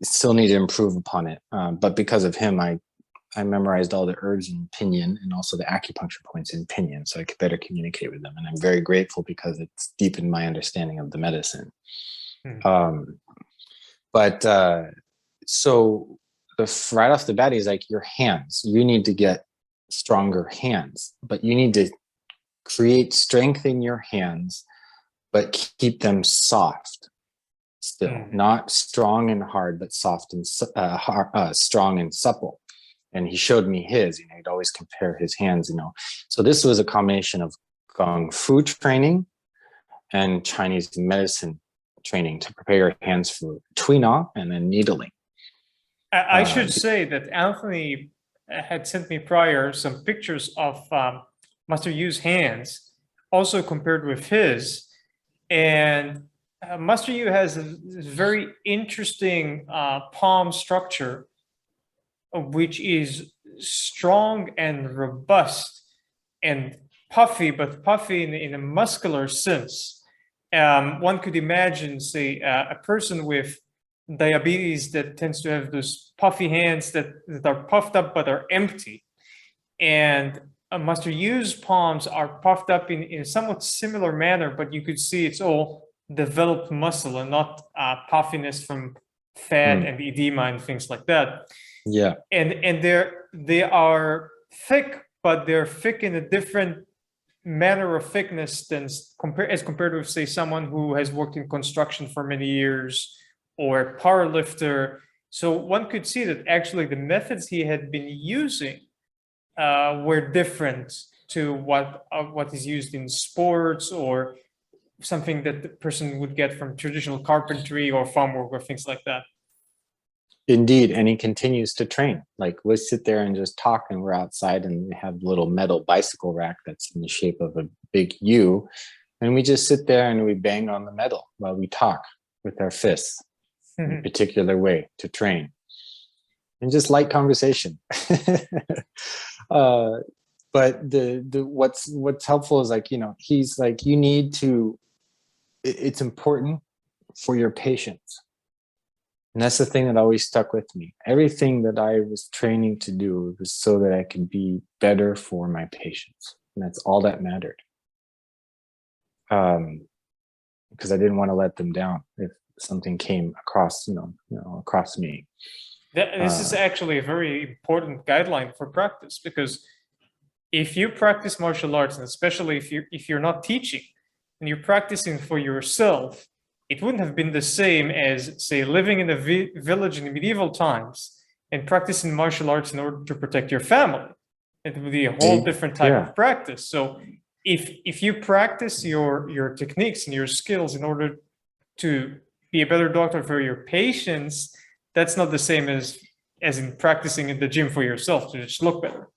still need to improve upon it. But because of him, I memorized all the herbs in pinyin and also the acupuncture points in pinyin, so I could better communicate with them. And I'm very grateful because it's deepened my understanding of the medicine. So right off the bat, he's like, your hands, you need to get stronger hands, but you need to create strength in your hands, but keep them soft still, not strong and hard, but soft and strong and supple. And he showed me his, he'd always compare his hands, So this was a combination of Gongfu training and Chinese medicine training to prepare your hands for Tuina and then needling. I should say that Anthony had sent me prior some pictures of Master Yu's hands, also compared with his. And Master Yu has a very interesting palm structure, which is strong and robust and puffy, but puffy in a muscular sense. One could imagine, say, a person with diabetes that tends to have those puffy hands that are puffed up but are empty. And Master Yu's palms are puffed up in a somewhat similar manner, but you could see it's all developed muscle and not puffiness from fat and edema and things like that. Yeah. And they are thick, but they're thick in a different manner of thickness than as compared with, say, someone who has worked in construction for many years or a power lifter. So one could see that actually the methods he had been using were different to what is used in sports or something that the person would get from traditional carpentry or farm work or things like that. Indeed, and he continues to train. Like, we'll sit there and just talk, and we're outside, and we have a little metal bicycle rack that's in the shape of a big U, and we just sit there and we bang on the metal while we talk with our fists in a particular way to train, and just light conversation. But what's helpful is, like, he's like, you need to. It's important for your patients. And that's the thing that always stuck with me. Everything that I was training to do was so that I could be better for my patients. And that's all that mattered. Because I didn't want to let them down if something came across, across me. This is actually a very important guideline for practice, because if you practice martial arts, and especially if you're not teaching and you're practicing for yourself, it wouldn't have been the same as, say, living in a village in medieval times and practicing martial arts in order to protect your family. It would be a whole different type of practice. So if you practice your techniques and your skills in order to be a better doctor for your patients, that's not the same as in practicing in the gym for yourself to just look better.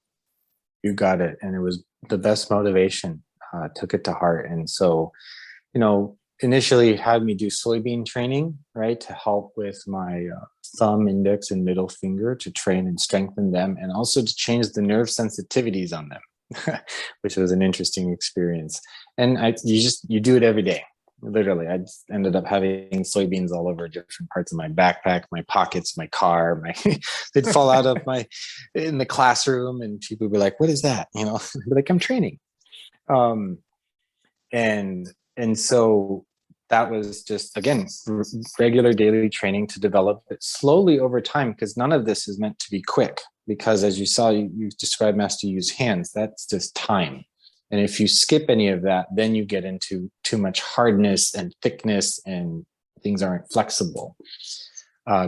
You got it. And it was the best motivation. Took it to heart. And so, initially had me do soybean training, right, to help with my thumb, index, and middle finger to train and strengthen them, and also to change the nerve sensitivities on them, which was an interesting experience. And you do it every day. Literally, I just ended up having soybeans all over different parts of my backpack, my pockets, my car. They'd fall out of in the classroom, and people would be like, "What is that?" I'd be like, "I'm training." And so that was just, again, regular daily training to develop it slowly over time, because none of this is meant to be quick. Because as you saw, you described Master Yu's hands. That's just time. And if you skip any of that, then you get into too much hardness and thickness, and things aren't flexible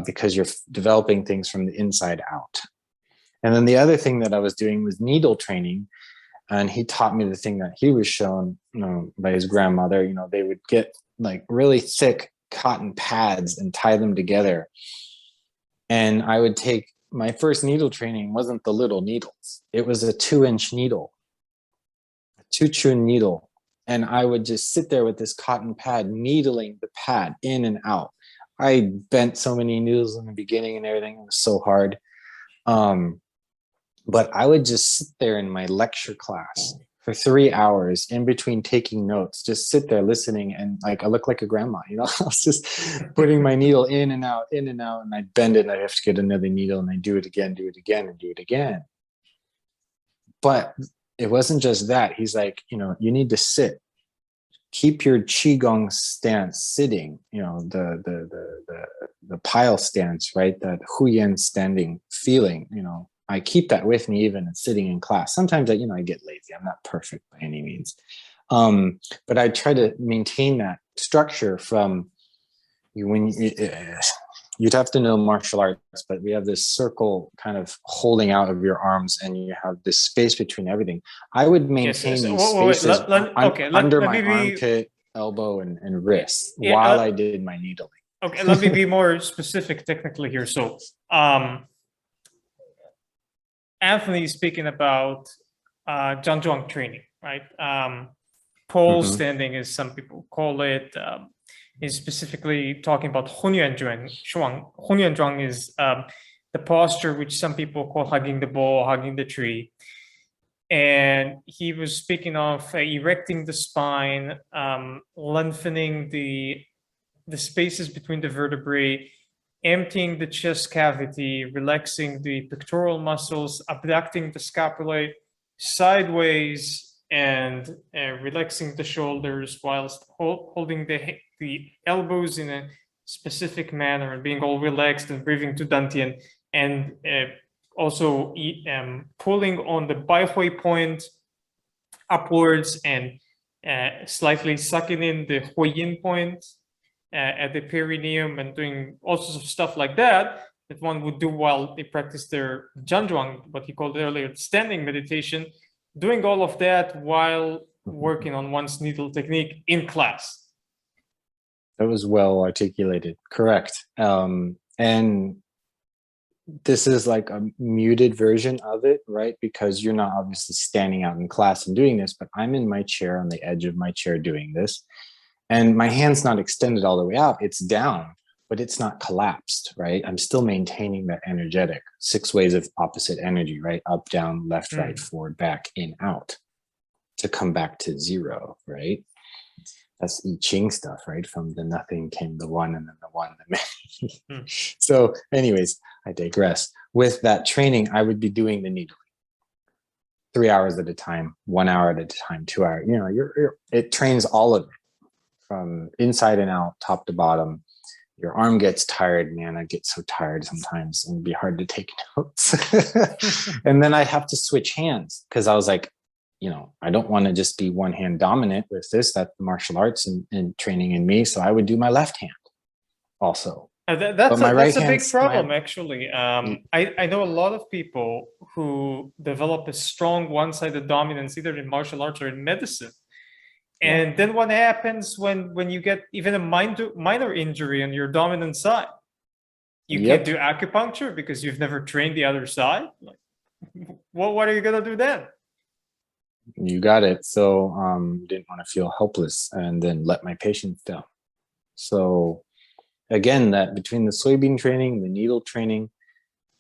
because you're developing things from the inside out. And then the other thing that I was doing was needle training. And he taught me the thing that he was shown, by his grandmother. They would get like really thick cotton pads and tie them together. And I would take, my first needle training wasn't the little needles. It was a 2-inch needle, a 2-chun needle. And I would just sit there with this cotton pad, needling the pad in and out. I bent so many needles in the beginning and everything. It was so hard. But I would just sit there in my lecture class for 3 hours in between taking notes, just sit there listening. And like, I look like a grandma, I was just putting my needle in and out, and I'd bend it and I'd have to get another needle and I'd do it again, and do it again. But it wasn't just that. He's like, you need to sit, keep your Qigong stance sitting, the pile stance, right? That Huyan standing feeling, I keep that with me even sitting in class. Sometimes I get lazy. I'm not perfect by any means. But I try to maintain that structure from when you'd have to know martial arts, but we have this circle kind of holding out of your arms and you have this space between everything. I would maintain these spaces under my armpit, elbow, and wrist while I did my needling. Okay, let me be more specific technically here. So, Anthony is speaking about Qigong training, right? Pole standing, as some people call it, is specifically talking about Hunyuan Zhuang. Hunyuan Zhuang is the posture which some people call hugging the ball, hugging the tree. And he was speaking of erecting the spine, lengthening the spaces between the vertebrae, emptying the chest cavity, relaxing the pectoral muscles, abducting the scapulae sideways, and relaxing the shoulders whilst holding the elbows in a specific manner and being all relaxed and breathing to Dantian, and also pulling on the Baihui point upwards and slightly sucking in the Huiyin point at the perineum, and doing all sorts of stuff like that one would do while they practice their Zhanzhuang, what he called earlier standing meditation, doing all of that while working on one's needle technique in class. That was well articulated. Correct. And this is like a muted version of it, right? Because you're not obviously standing out in class and doing this, but I'm in my chair, on the edge of my chair doing this. And my hand's not extended all the way out. It's down, but it's not collapsed, right? I'm still maintaining that energetic 6 ways of opposite energy, right? Up, down, left, right, forward, back, in, out, to come back to 0, right? That's I Ching stuff, right? From the nothing came the one, and then the one, the many. So anyways, I digress. With that training, I would be doing the needling 3 hours at a time, 1 hour at a time, 2 hours. It trains all of it from inside and out, top to bottom. Your arm gets tired, man. I get so tired sometimes, and it'd be hard to take notes. And then I'd have to switch hands because I was like, I don't want to just be one hand dominant with this. That's the martial arts and training in me. So I would do my left hand also. That's a big problem, actually. I know a lot of people who develop a strong one-sided dominance, either in martial arts or in medicine. And then what happens when you get even a minor injury on your dominant side? You can't do acupuncture because you've never trained the other side. Like, what are you gonna do then? You got it. So didn't want to feel helpless and then let my patients down. So again, that between the soybean training, the needle training,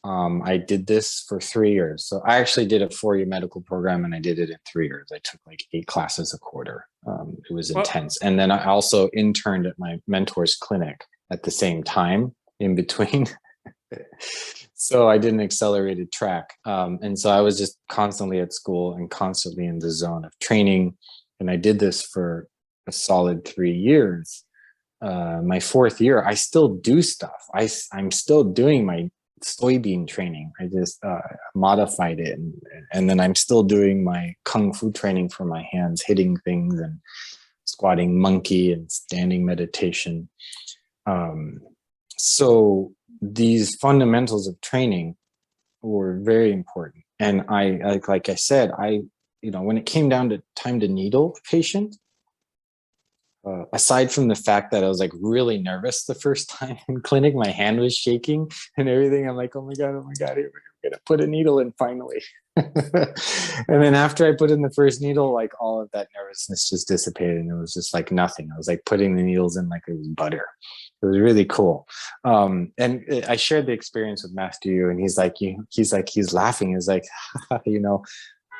I did this for 3 years. So I actually did a 4-year medical program, and I did it in 3 years. I took like 8 classes a quarter. It was intense. And then I also interned at my mentor's clinic at the same time in between. So I did an accelerated track. And so I was just constantly at school and constantly in the zone of training. And I did this for a solid 3 years. My 4th year, I still do stuff. I'm still doing my soybean training. I just modified it, and then I'm still doing my kung fu training for my hands, hitting things and squatting monkey and standing meditation. So these fundamentals of training were very important. And like I said, when it came down to time to needle a patient, aside from the fact that I was like really nervous the first time in clinic, my hand was shaking and everything. I'm like, oh my God, we're gonna put a needle in finally. And then after I put in the first needle, like all of that nervousness just dissipated, and it was just like nothing. I was like putting the needles in like it was butter. It was really cool. And I shared the experience with Master Yu, and he's laughing. He's like,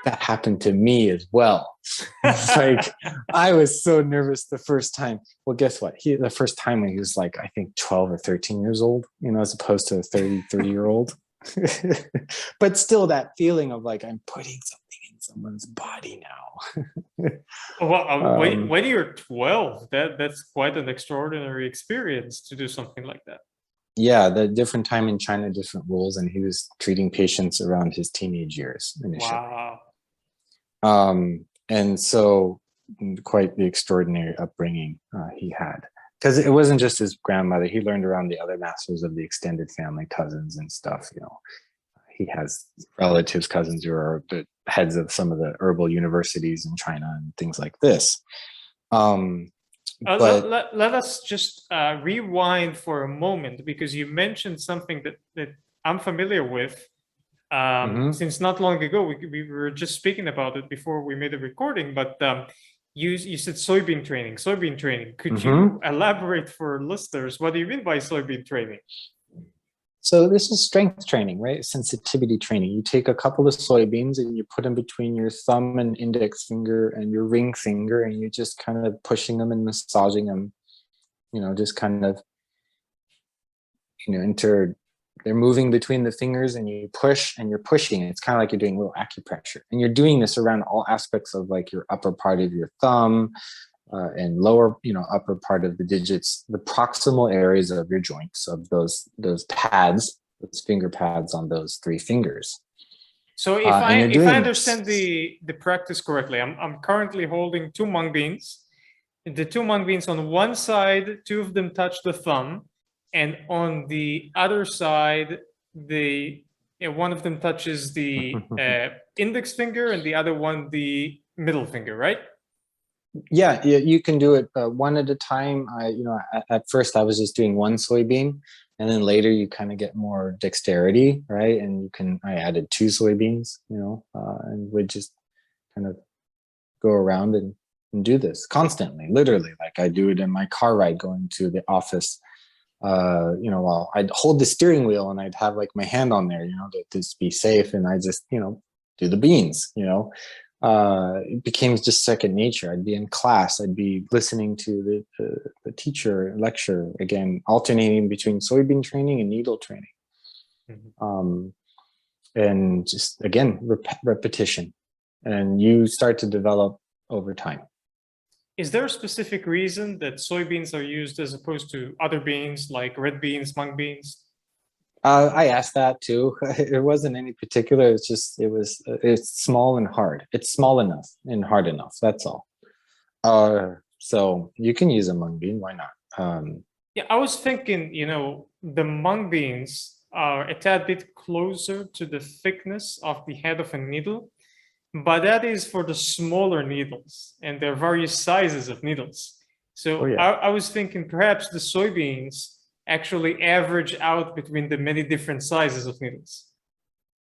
that happened to me as well. It's like, I was so nervous the first time. Well, guess what? The first time when he was like, I think 12 or 13 years old, as opposed to a 33-year-old. But still that feeling of like, I'm putting something in someone's body now. Well, when you're 12, that's quite an extraordinary experience to do something like that. Yeah, the different time in China, different rules, and he was treating patients around his teenage years initially. Wow. And so quite the extraordinary upbringing he had. Because it wasn't just his grandmother. He learned around the other masters of the extended family, cousins and stuff. He has relatives, cousins who are the heads of some of the herbal universities in China and things like this. But let us just rewind for a moment, because you mentioned something that I'm familiar with. Since not long ago, we were just speaking about it before we made the recording, but you said soybean training. Could you elaborate for listeners? What do you mean by soybean training? So this is strength training, right? Sensitivity training. You take a couple of soybeans and you put them between your thumb and index finger and your ring finger, and you're just kind of pushing them and massaging them, just kind of, they're moving between the fingers, and you push and you're pushing. It's kind of like you're doing a little acupressure, and you're doing this around all aspects of like your upper part of your thumb and lower, upper part of the digits, the proximal areas of your joints, of those pads, those finger pads on those three fingers. So if I understand the practice correctly, I'm currently holding two mung beans. The two mung beans on one side, two of them touch the thumb. And on the other side, one of them touches the index finger, and the other one the middle finger, right? Yeah, you can do it one at a time. At first I was just doing one soybean, and then later you kind of get more dexterity, right? And I added two soybeans, and would just kind of go around and do this constantly, literally. Like I do it in my car ride going to the office. While I'd hold the steering wheel and I'd have like my hand on there, to just be safe, and I just, do the beans, it became just second nature. I'd be in class, I'd be listening to the teacher lecture, again, alternating between soybean training and needle training. And just, again, repetition, and you start to develop over time. Is there a specific reason that soybeans are used as opposed to other beans like red beans, mung beans? I asked that too. It wasn't any particular. It's small and hard. It's small enough and hard enough. That's all. So you can use a mung bean. Why not? Yeah, I was thinking, the mung beans are a tad bit closer to the thickness of the head of a needle. But that is for the smaller needles, and there are various sizes of needles. So I was thinking perhaps the soybeans actually average out between the many different sizes of needles.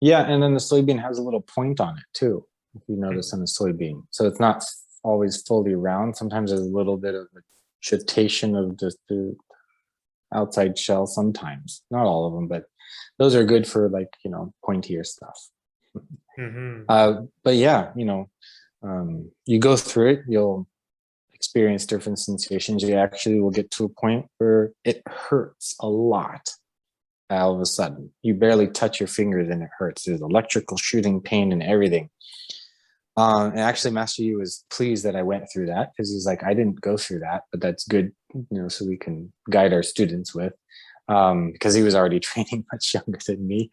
Yeah, and then the soybean has a little point on it too, if you notice on the soybean. So it's not always fully round. Sometimes there's a little bit of a shiftation of just the outside shell sometimes. Not all of them, but those are good for like, pointier stuff. But yeah, you go through it, you'll experience different sensations. You actually will get to a point where it hurts a lot. All of a sudden, you barely touch your fingers and it hurts. There's electrical shooting pain and everything. And actually, Master Yu was pleased that I went through that, because he's like, I didn't go through that, but that's good, so we can guide our students with. because he was already training much younger than me.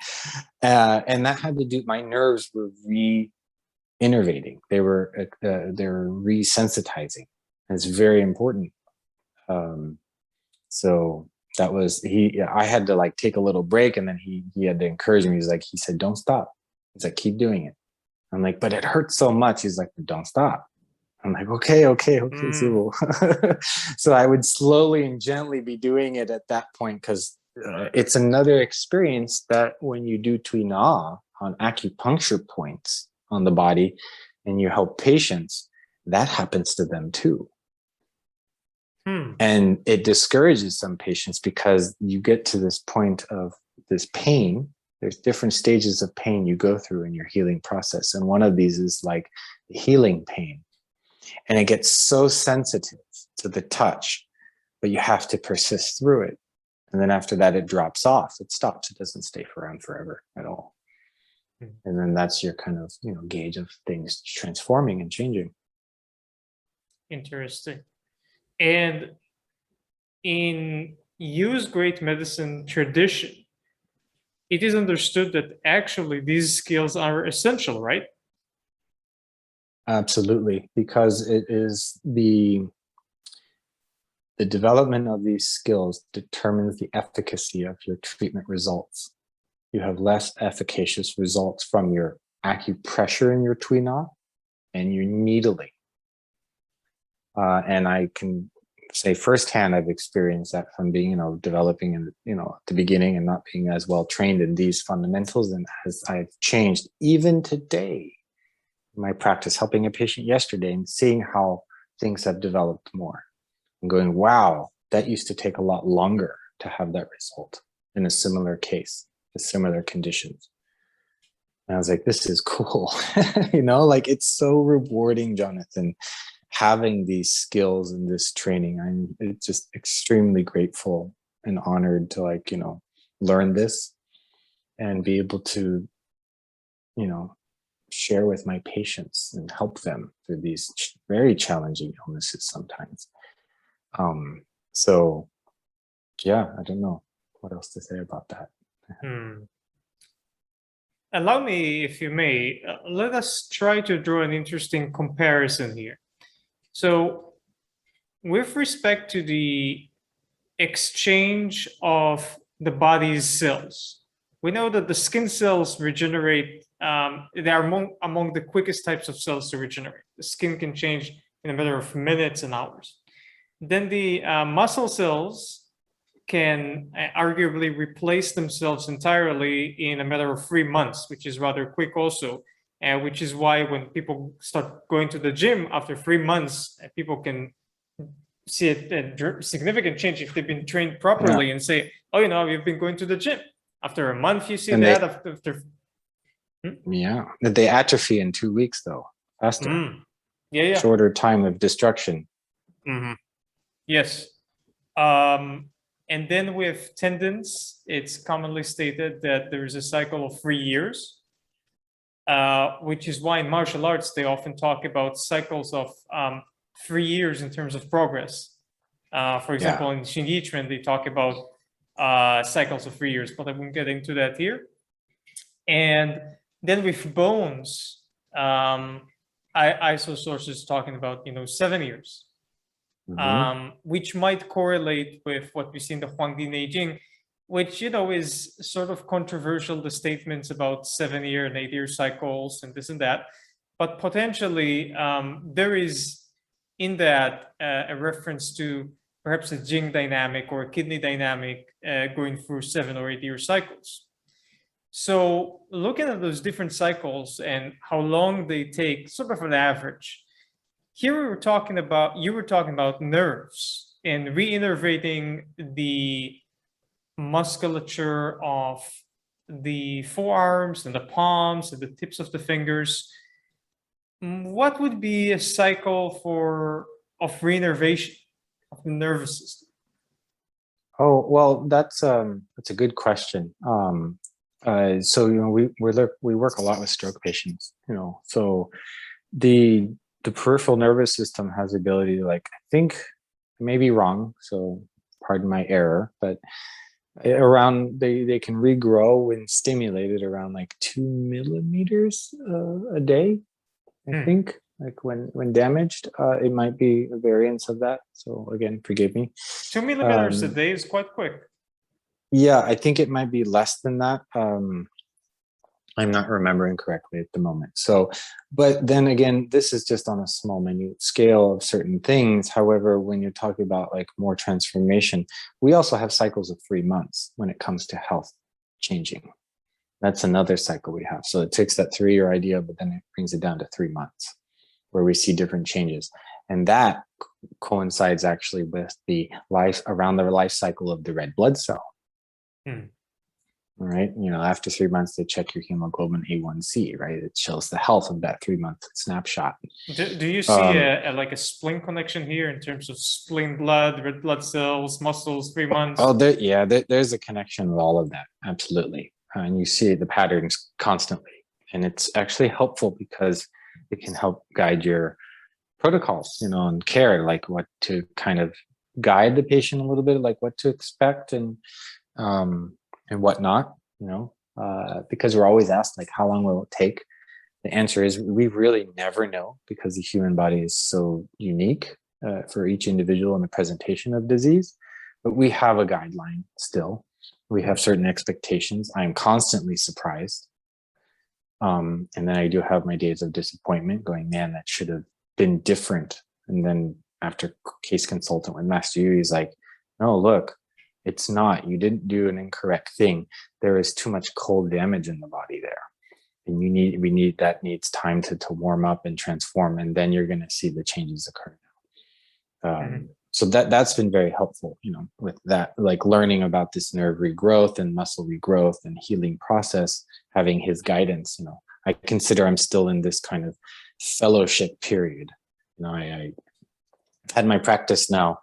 And that had to do, my nerves were re-innervating. They're resensitizing. It's very important. So that was, I had to like take a little break, and then he had to encourage me. He said, don't stop. He's like, keep doing it. I'm like, but it hurts so much. He's like, don't stop. I'm like, okay. So, so I would slowly and gently be doing it at that point, because it's another experience that when you do Tuina on acupuncture points on the body and you help patients, that happens to them too. And it discourages some patients because you get to this point of this pain. There's different stages of pain you go through in your healing process. And one of these is like the healing pain. And it gets so sensitive to the touch, but you have to persist through it. And then after that, it drops off. It stops. It doesn't stay around forever at all. And then that's your kind of, gauge of things transforming and changing. Interesting. And in Yu's great medicine tradition, it is understood that actually these skills are essential, right? Absolutely, because it is the development of these skills determines the efficacy of your treatment results. You have less efficacious results from your acupressure in your Tuina and your needling. And I can say firsthand, I've experienced that from being, developing in, at the beginning and not being as well trained in these fundamentals. And as I've changed, even today, in my practice, helping a patient yesterday and seeing how things have developed more. And going, wow, that used to take a lot longer to have that result in a similar case, with similar conditions. And I was like, this is cool. It's so rewarding, Jonathan, having these skills and this training. I'm just extremely grateful and honored to learn this and be able to, share with my patients and help them through these very challenging illnesses sometimes. So yeah, I don't know what else to say about that. Allow me, if you may, let us try to draw an interesting comparison here. So with respect to the exchange of the body's cells, we know that the skin cells regenerate. They are among the quickest types of cells to regenerate. The skin can change in a matter of minutes and hours. Then the muscle cells can arguably replace themselves entirely in a matter of 3 months, which is rather quick also. Which is why when people start going to the gym after 3 months, people can see a significant change if they've been trained properly and say, oh, you've been going to the gym. After a month, you see that. After Yeah, they atrophy in 2 weeks, though. Faster. Yeah. Shorter time of destruction. Yes. And then with tendons, it's commonly stated that there is a cycle of 3 years, which is why in martial arts, they often talk about cycles of 3 years in terms of progress. For example, in Xiantian, they talk about cycles of 3 years, but I won't get into that here. And then with bones, I saw sources talking about 7 years, which might correlate with what we see in the Huangdi Neijing, which is sort of controversial, the statements about 7-year and 8-year cycles and this and that. But potentially there is in that a reference to perhaps a Jing dynamic or a kidney dynamic going through 7 or 8-year cycles. So looking at those different cycles and how long they take, sort of an average, here you were talking about nerves and re-innervating the musculature of the forearms and the palms and the tips of the fingers. What would be a cycle of re-innervation of the nervous system? Oh, well, that's a good question. So we work a lot with stroke patients. So the peripheral nervous system has the ability to, I think, I may be wrong, so pardon my error, but Around they can regrow when stimulated around like 2 millimeters a day, I think. Like when damaged, it might be a variance of that. So again, forgive me. 2 millimeters a day is quite quick. Yeah, I think it might be less than that. I'm not remembering correctly at the moment. So, but then again, this is just on a small minute scale of certain things. However, when you're talking about like more transformation, we also have cycles of 3 months when it comes to health changing. That's another cycle we have. So it takes that 3-year idea, but then it brings it down to 3 months where we see different changes. And that coincides actually with the life around the life cycle of the red blood cell. Right, after 3 months they check your hemoglobin A1C, right? It shows the health of that 3-month snapshot. Do you see like a spleen connection here in terms of spleen blood, red blood cells, muscles, 3 months? Oh, there's a connection with all of that, absolutely. And you see the patterns constantly, and it's actually helpful because it can help guide your protocols, and care, like what to kind of guide the patient a little bit, like what to expect and whatnot, because we're always asked, like, how long will it take? The answer is we really never know, because the human body is so unique for each individual in the presentation of disease. But we have a guideline still. We have certain expectations. I am constantly surprised. And then I do have my days of disappointment going, man, that should have been different. And then after case consultant with Master Yu, he's like, no, look, it's not. You didn't do an incorrect thing. There is too much cold damage in the body there. And that needs time to warm up and transform. And then you're going to see the changes occur. So that's been very helpful, with that, like learning about this nerve regrowth and muscle regrowth and healing process, having his guidance. I consider I'm still in this kind of fellowship period. I had my practice now.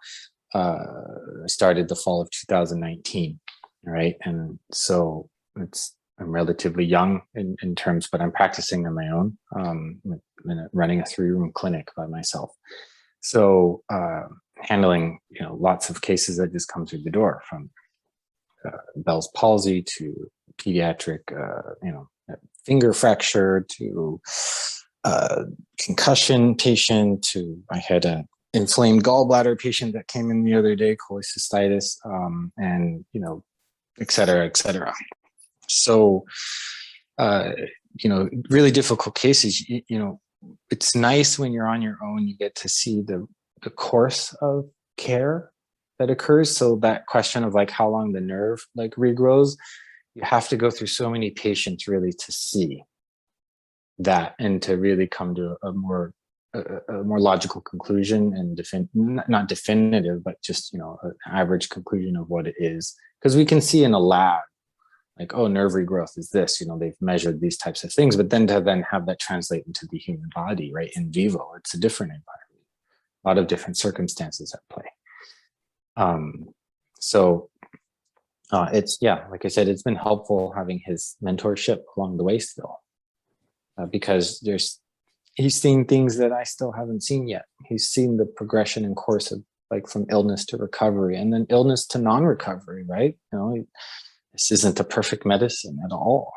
Started the fall of 2019, right? And so I'm relatively young in terms, but I'm practicing on my own, running a 3-room clinic by myself. So handling, lots of cases that just come through the door, from Bell's palsy to pediatric, finger fracture to concussion patient to, I had a inflamed gallbladder patient that came in the other day, cholecystitis, and, et cetera, et cetera. So, really difficult cases. It's nice when you're on your own, you get to see the course of care that occurs. So that question of like how long the nerve like regrows, you have to go through so many patients really to see that, and to really come to a more logical conclusion, and not definitive, but just, an average conclusion of what it is. Because we can see in a lab, like, oh, nerve regrowth is this, they've measured these types of things, but then to have that translate into the human body, right, in vivo, it's a different environment, a lot of different circumstances at play. It's, like I said, it's been helpful having his mentorship along the way still, because he's seen things that I still haven't seen yet. He's seen the progression and course of, like, from illness to recovery, and then illness to non-recovery, right? This isn't a perfect medicine at all.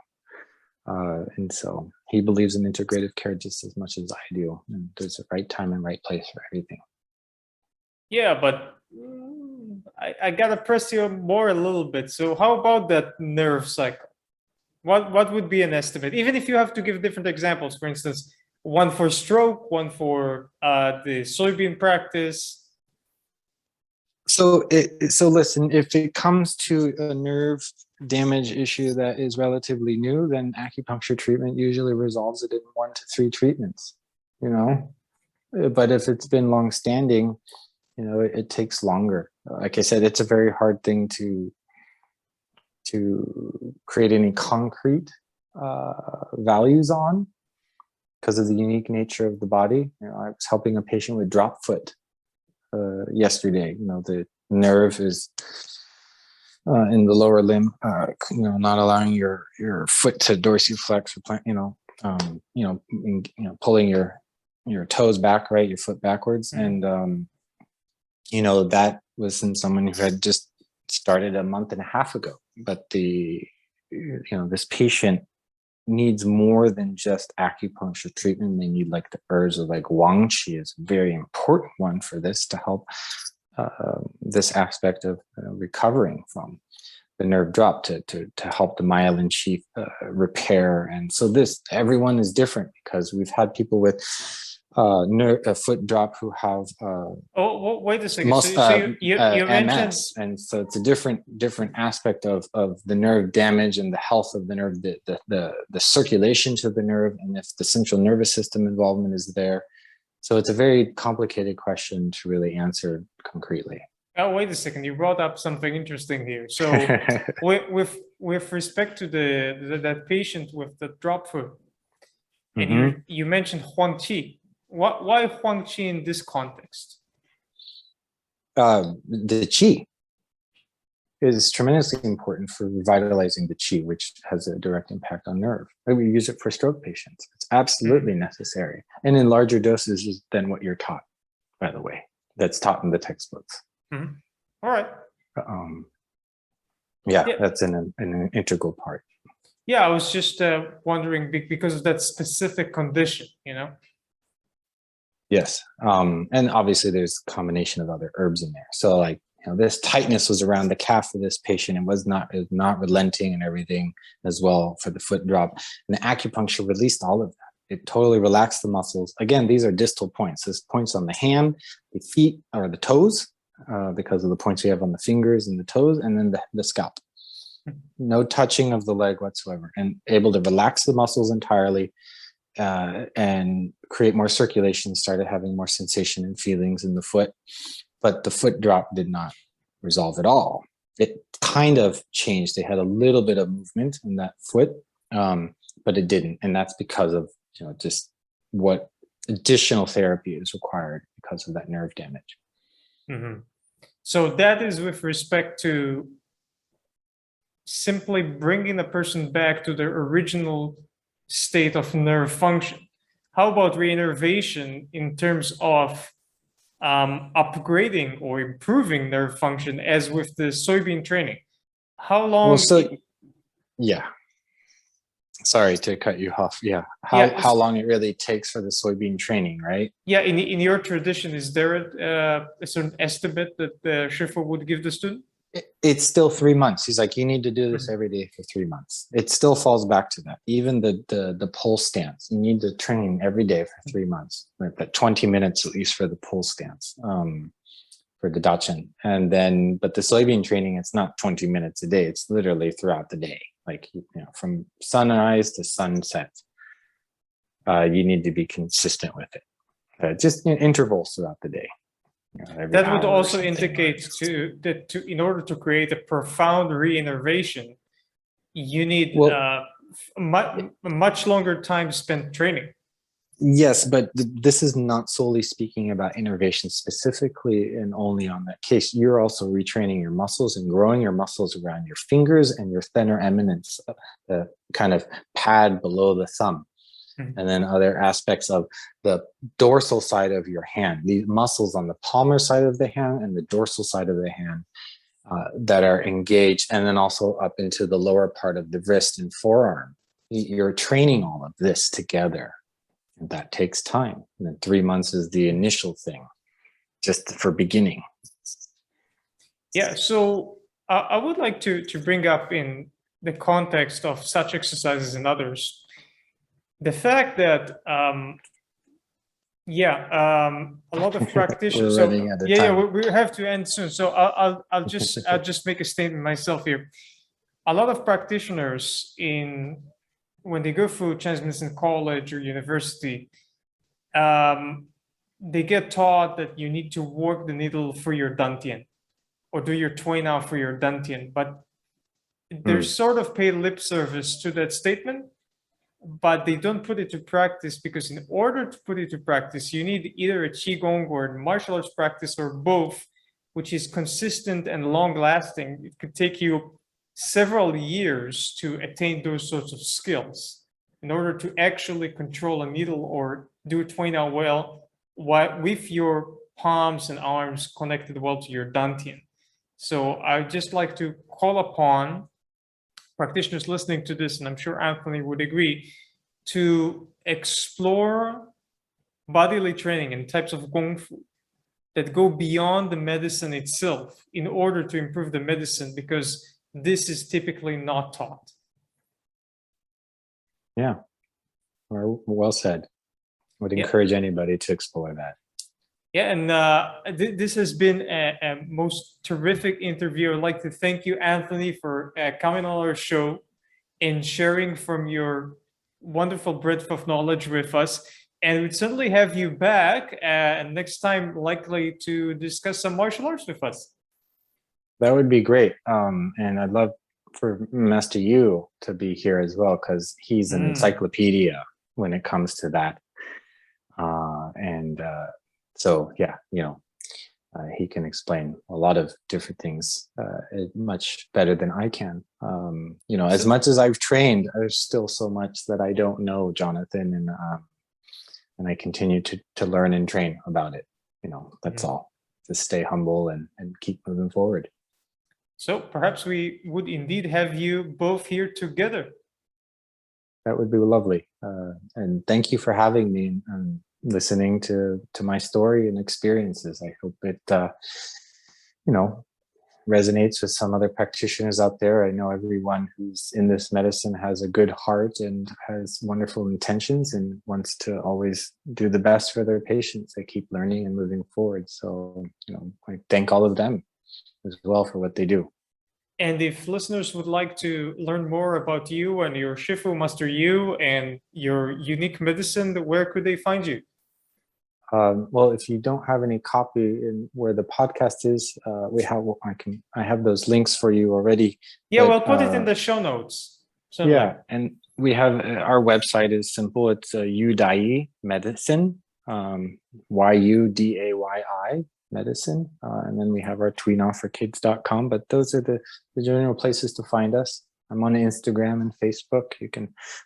And so he believes in integrative care just as much as I do. And there's a right time and right place for everything. Yeah, but I gotta press you more a little bit. So how about that nerve cycle? What would be an estimate? Even if you have to give different examples, for instance, one for stroke, one for the soybean practice. So listen, if it comes to a nerve damage issue that is relatively new, then acupuncture treatment usually resolves it in 1 to 3 treatments, But if it's been long-standing, it takes longer. Like I said, it's a very hard thing to create any concrete values on, because of the unique nature of the body. I was helping a patient with drop foot yesterday. The nerve is in the lower limb, not allowing your foot to dorsiflex, or pulling your toes back, right, your foot backwards. And that was in someone who had just started a month and a half ago, but this patient needs more than just acupuncture treatment. They need like the herbs of like Wang Qi is a very important one for this to help this aspect of recovering from the nerve drop to help the myelin sheath repair. And so everyone is different because we've had people with foot drop who have wait a second. So you mentioned MS, and so it's a different aspect of the nerve damage and the health of the nerve, the circulation to the nerve, and if the central nervous system involvement is there. So it's a very complicated question to really answer concretely. Oh, wait a second. You brought up something interesting here. So with respect to that patient with the drop foot, and you mentioned Huang Qi. Why Huang Qi in this context? The Qi is tremendously important for revitalizing the Qi, which has a direct impact on nerve. We use it for stroke patients. It's absolutely necessary. And in larger doses than what you're taught, by the way. That's taught in the textbooks. All right. That's an integral part. Yeah, I was just wondering because of that specific condition, Yes, and obviously there's a combination of other herbs in there. So like this tightness was around the calf for this patient. It was not relenting and everything as well for the foot drop. And the acupuncture released all of that. It totally relaxed the muscles. Again, these are distal points. There's points on the hand, the feet, or the toes, because of the points we have on the fingers and the toes, and then the scalp. No touching of the leg whatsoever, and able to relax the muscles entirely and create more circulation, started having more sensation and feelings in the foot. But the foot drop did not resolve at all. It kind of changed. They had a little bit of movement in that foot, but it didn't. And that's because of just what additional therapy is required because of that nerve damage. So that is with respect to simply bringing the person back to their original state of nerve function. How about reinnervation in terms of upgrading or improving nerve function, as with the soybean training? How long? Sorry to cut you off. How long it really takes for the soybean training, right? Yeah, in your tradition, is there a certain estimate that the Shifu would give the student? It's still 3 months. He's like, you need to do this every day for 3 months. It still falls back to that. Even the pole stance, you need to train every day for 3 months, like that 20 minutes at least for the pole stance, for the dachin. And then, but the soybean training, it's not 20 minutes a day. It's literally throughout the day, like from sunrise to sunset. You need to be consistent with it, just in intervals throughout the day. That would also indicate that in order to create a profound reinnervation, you need much longer time spent training. Yes, but this is not solely speaking about innervation specifically and only on that case. You're also retraining your muscles and growing your muscles around your fingers and your thenar eminence, the kind of pad below the thumb. And then other aspects of the dorsal side of your hand, these muscles on the palmar side of the hand and the dorsal side of the hand that are engaged, and then also up into the lower part of the wrist and forearm. You're training all of this together, and that takes time. And then 3 months is the initial thing, just for beginning. Yeah, so I would like to bring up in the context of such exercises and others, the fact that, a lot of practitioners. We have to end soon. So I'll just make a statement myself here. A lot of practitioners when they go through Chinese medicine college or university, they get taught that you need to work the needle for your dantian, or do your Tuina for your dantian, but they're sort of pay lip service to that statement, but they don't put it to practice, because in order to put it to practice, you need either a Qigong or a martial arts practice or both, which is consistent and long lasting. It could take you several years to attain those sorts of skills in order to actually control a needle or do Tuina well with your palms and arms connected well to your dantian. So I'd just like to call upon practitioners listening to this, and I'm sure Anthony would agree, to explore bodily training and types of Gongfu that go beyond the medicine itself in order to improve the medicine, because this is typically not taught. Yeah, well said. Would encourage anybody to explore that. Yeah, and this has been a most terrific interview. I'd like to thank you, Anthony, for coming on our show and sharing from your wonderful breadth of knowledge with us. And we'd certainly have you back next time, likely to discuss some martial arts with us. That would be great. And I'd love for Master Yu to be here as well, because he's an encyclopedia when it comes to that. So yeah, he can explain a lot of different things much better than I can. As much as I've trained, there's still so much that I don't know, Jonathan, and I continue to learn and train about it. That's all. Just stay humble and keep moving forward. So perhaps we would indeed have you both here together. That would be lovely. And thank you for having me and listening to my story and experiences. I hope it, resonates with some other practitioners out there. I know everyone who's in this medicine has a good heart and has wonderful intentions and wants to always do the best for their patients. They keep learning and moving forward. So, I thank all of them as well for what they do. And if listeners would like to learn more about you and your Shifu Master Yu and your unique medicine, where could they find you? Well, if you don't have any copy in where the podcast is, I have those links for you already. Yeah, we'll put it in the show notes. Certainly. Yeah, and we have our website is simple. It's Yudai Medicine, YUDAYI Medicine, and then we have our TuinaForKids.com. But those are the general places to find us. I'm on Instagram and Facebook.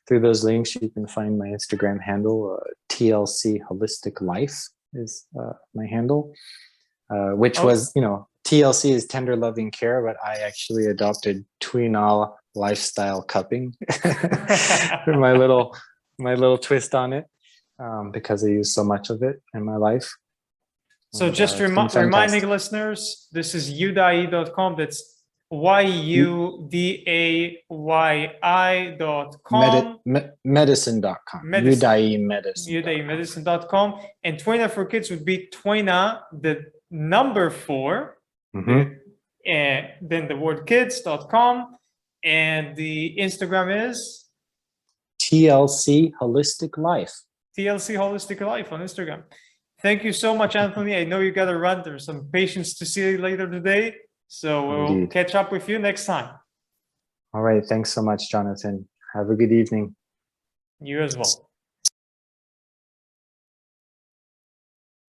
Through those links, you can find my Instagram handle. TLC Holistic Life is my handle, which was, TLC is tender loving care, but I actually adopted Tuina lifestyle cupping for my little twist on it, because I use so much of it in my life. So just reminding listeners, this is udai.com. That's YUDAYI.com. Medicine.com. Udai Medicine. UdaiMedicine.com. And Tuina for Kids would be Tuina, the number 4, and then the word kids.com. And the Instagram is TLC Holistic Life. TLC Holistic Life on Instagram. Thank you so much, Anthony. I know you got to run. There's some patients to see later today. So we'll catch up with you next time. All right. Thanks so much, Jonathan. Have a good evening. You as well.